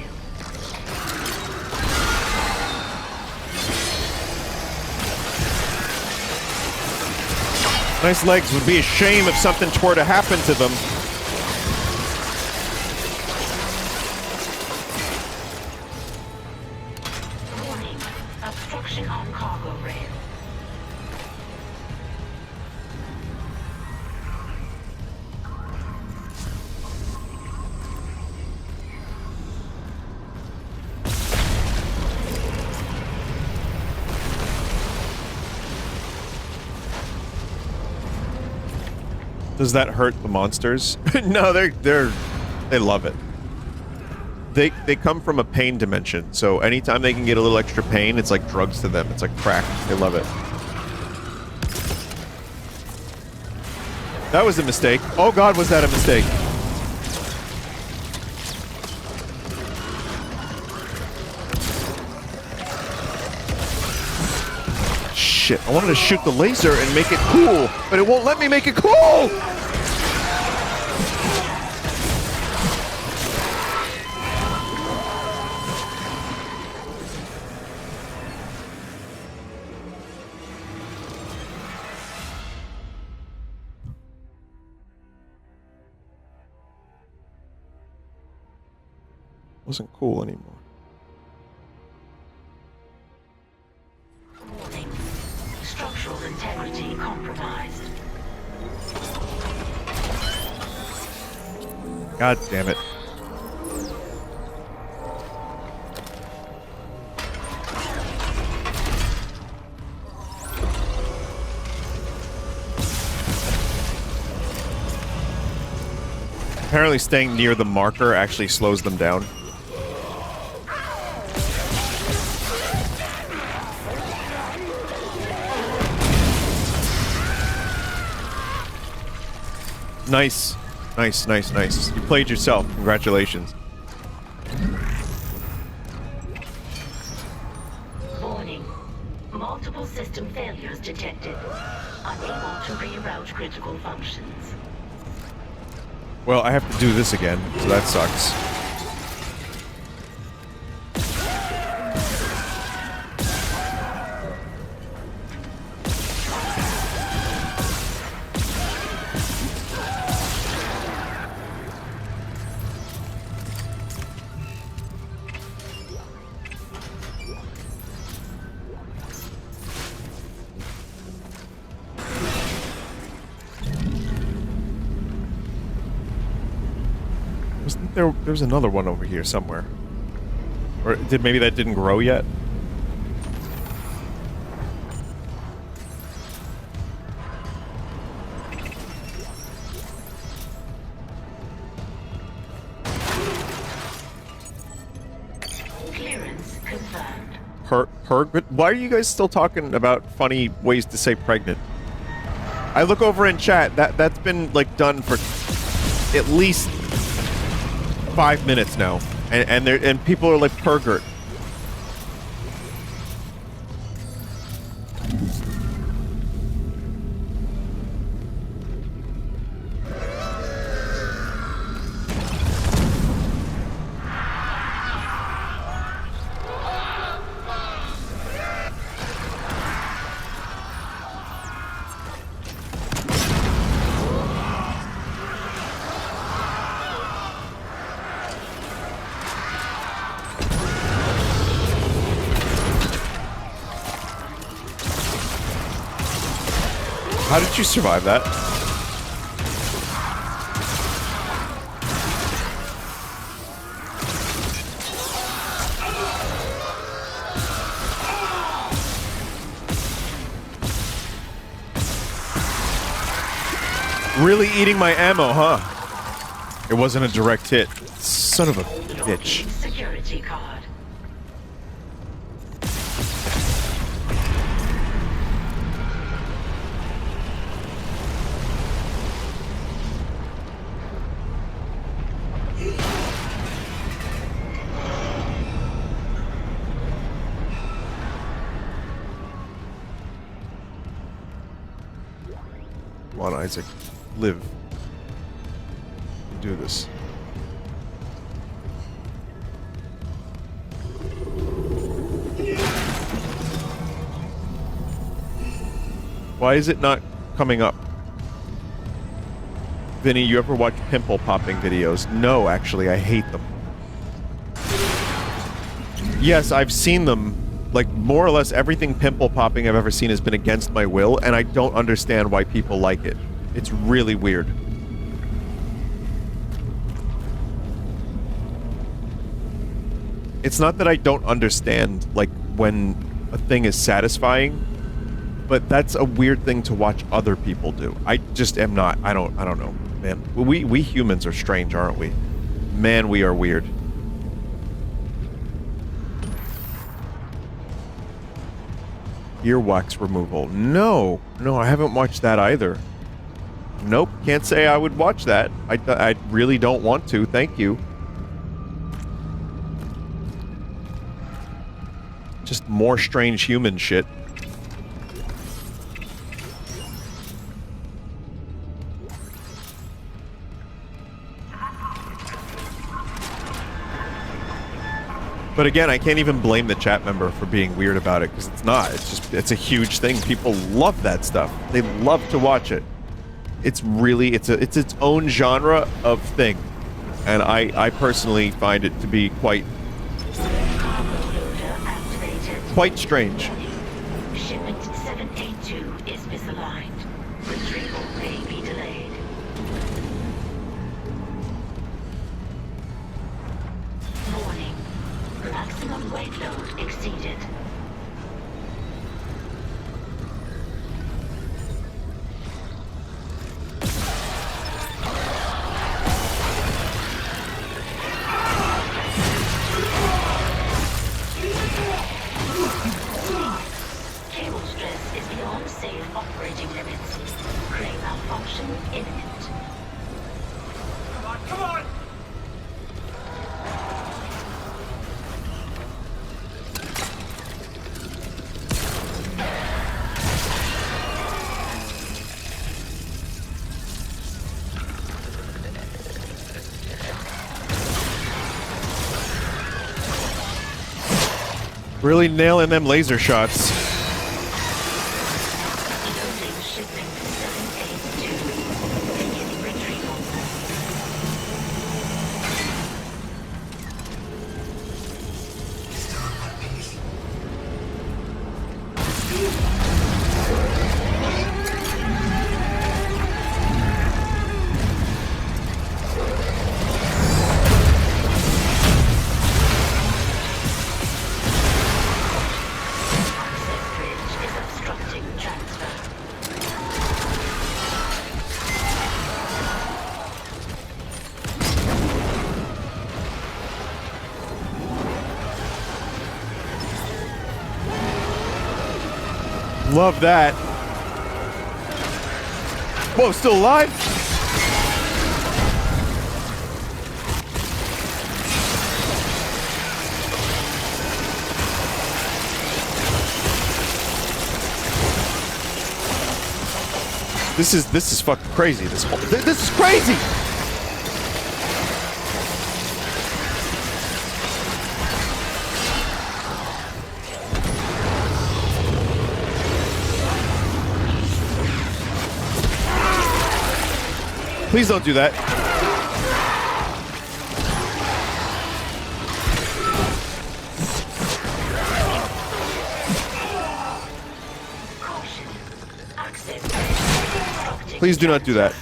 Nice legs. Would be a shame if something were to happen to them. Warning. Obstruction on cargo rail. Does that hurt the monsters? No, they love it. They come from a pain dimension, so anytime they can get a little extra pain, it's like drugs to them. It's like crack. They love it. That was a mistake. Oh god, was that a mistake? shit. I wanted to shoot the laser and make it cool, but it won't let me make it cool! Wasn't cool anymore. Warning. Structural integrity compromised. God damn it. Apparently staying near the marker actually slows them down. Nice. Nice, nice, nice. You played yourself. Congratulations. Warning. Multiple system failures detected. Unable to reroute critical functions. Well, I have to do this again, so that sucks. There's another one over here somewhere. Or maybe that didn't grow yet? Clearance confirmed. Why are you guys still talking about funny ways to say pregnant? I look over in chat, that's been like done for at least 5 minutes now, and people are like pergert. How did you survive that? Really eating my ammo, huh? It wasn't a direct hit. Son of a bitch. Security card. Come on, Isaac. Live. Do this. Why is it not coming up? Vinny, you ever watch pimple popping videos? No, actually, I hate them. Yes, I've seen them. Like, more or less everything pimple popping I've ever seen has been against my will, and I don't understand why people like it. It's really weird. It's not that I don't understand, like, when a thing is satisfying, but that's a weird thing to watch other people do. I just am not. I don't know, man. We humans are strange, aren't we? Man, we are weird. Earwax removal. No, I haven't watched that either. Nope, can't say I would watch that. I really don't want to, thank you. Just more strange human shit. But again, I can't even blame the chat member for being weird about it, because it's not. It's just, it's a huge thing. People love that stuff. They love to watch it. It's really, it's its own genre of thing. And I personally find it to be quite strange. Shipment 782 is misaligned. Retrieval may be delayed. Warning. Maximum weight load exceeded. Cable stress is beyond safe operating limits. Crane malfunction imminent. Come on, come on! Really nailing them laser shots. Loading shipment 782. Beginning retrieval. Still in one piece. Access bridge is obstructing transfer. Love that. Whoa, still alive? This is fucking crazy. This is crazy. Please don't do that. Caution. Access bridge obstructing. Please do not do that.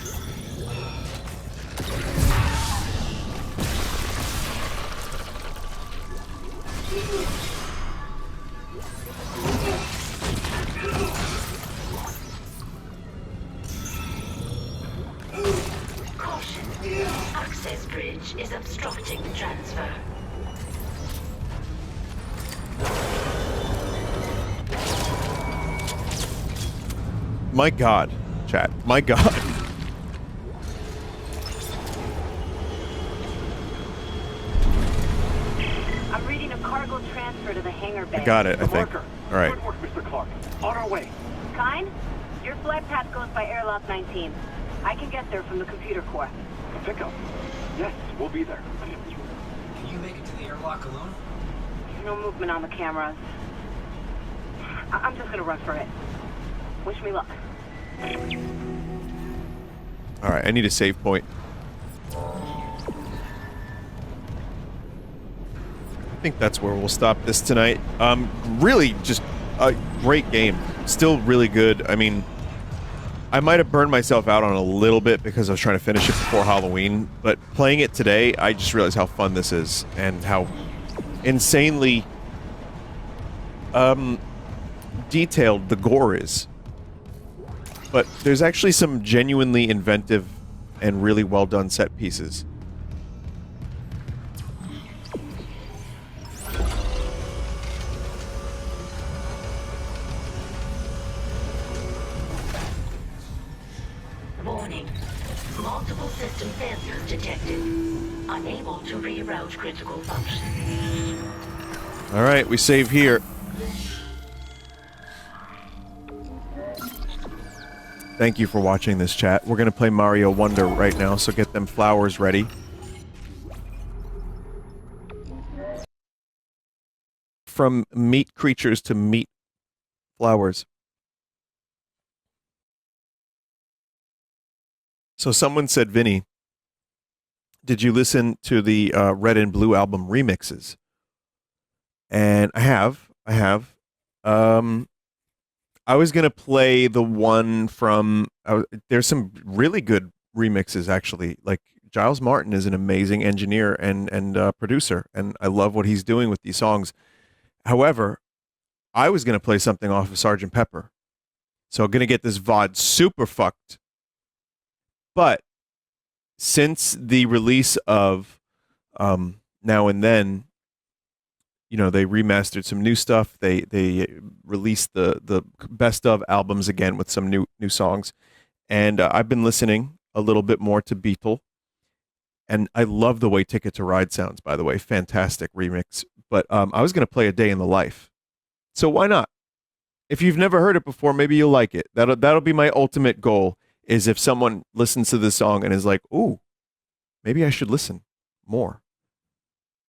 Caution. Access bridge is obstructing transfer. My God, chat. My God. I'm reading a cargo transfer to the hangar bay. I got it, I The think. marker. All right. Good work, Mr. Clark. On our way. Kind? Your flight path goes by airlock 19. I can get there from the computer core. A pickup. Yes, we'll be there. Can you make it to the airlock alone? No movement on the cameras. I'm just gonna run for it. Wish me luck. All right, I need a save point. I think that's where we'll stop this tonight. Really just a great game. Still really good. I mean, I might have burned myself out on it a little bit because I was trying to finish it before Halloween, but playing it today, I just realized how fun this is and how insanely detailed the gore is. But there's actually some genuinely inventive and really well done set pieces. Warning. Multiple system failures detected. Unable to reroute critical functions. All right, we save here. Thank you for watching this, chat. We're going to play Mario Wonder right now, so get them flowers ready. from meat creatures to meat flowers. So someone said, Vinny, did you listen to the Red and Blue album remixes? And I have. I was gonna play the one from. There's some really good remixes actually. Like Giles Martin is an amazing engineer and producer, and I love what he's doing with these songs. However, I was gonna play something off of Sergeant Pepper, so I'm gonna get this VOD super fucked. But since the release of Now and Then, you know, they remastered some new stuff. They released the best of albums again with some new songs, and I've been listening a little bit more to Beatle, and I love the way Ticket to Ride sounds. By the way, fantastic remix. But I was going to play A Day in the Life, so why not? If you've never heard it before, maybe you'll like it. That'll be my ultimate goal. Is if someone listens to this song and is like, "Ooh, maybe I should listen more."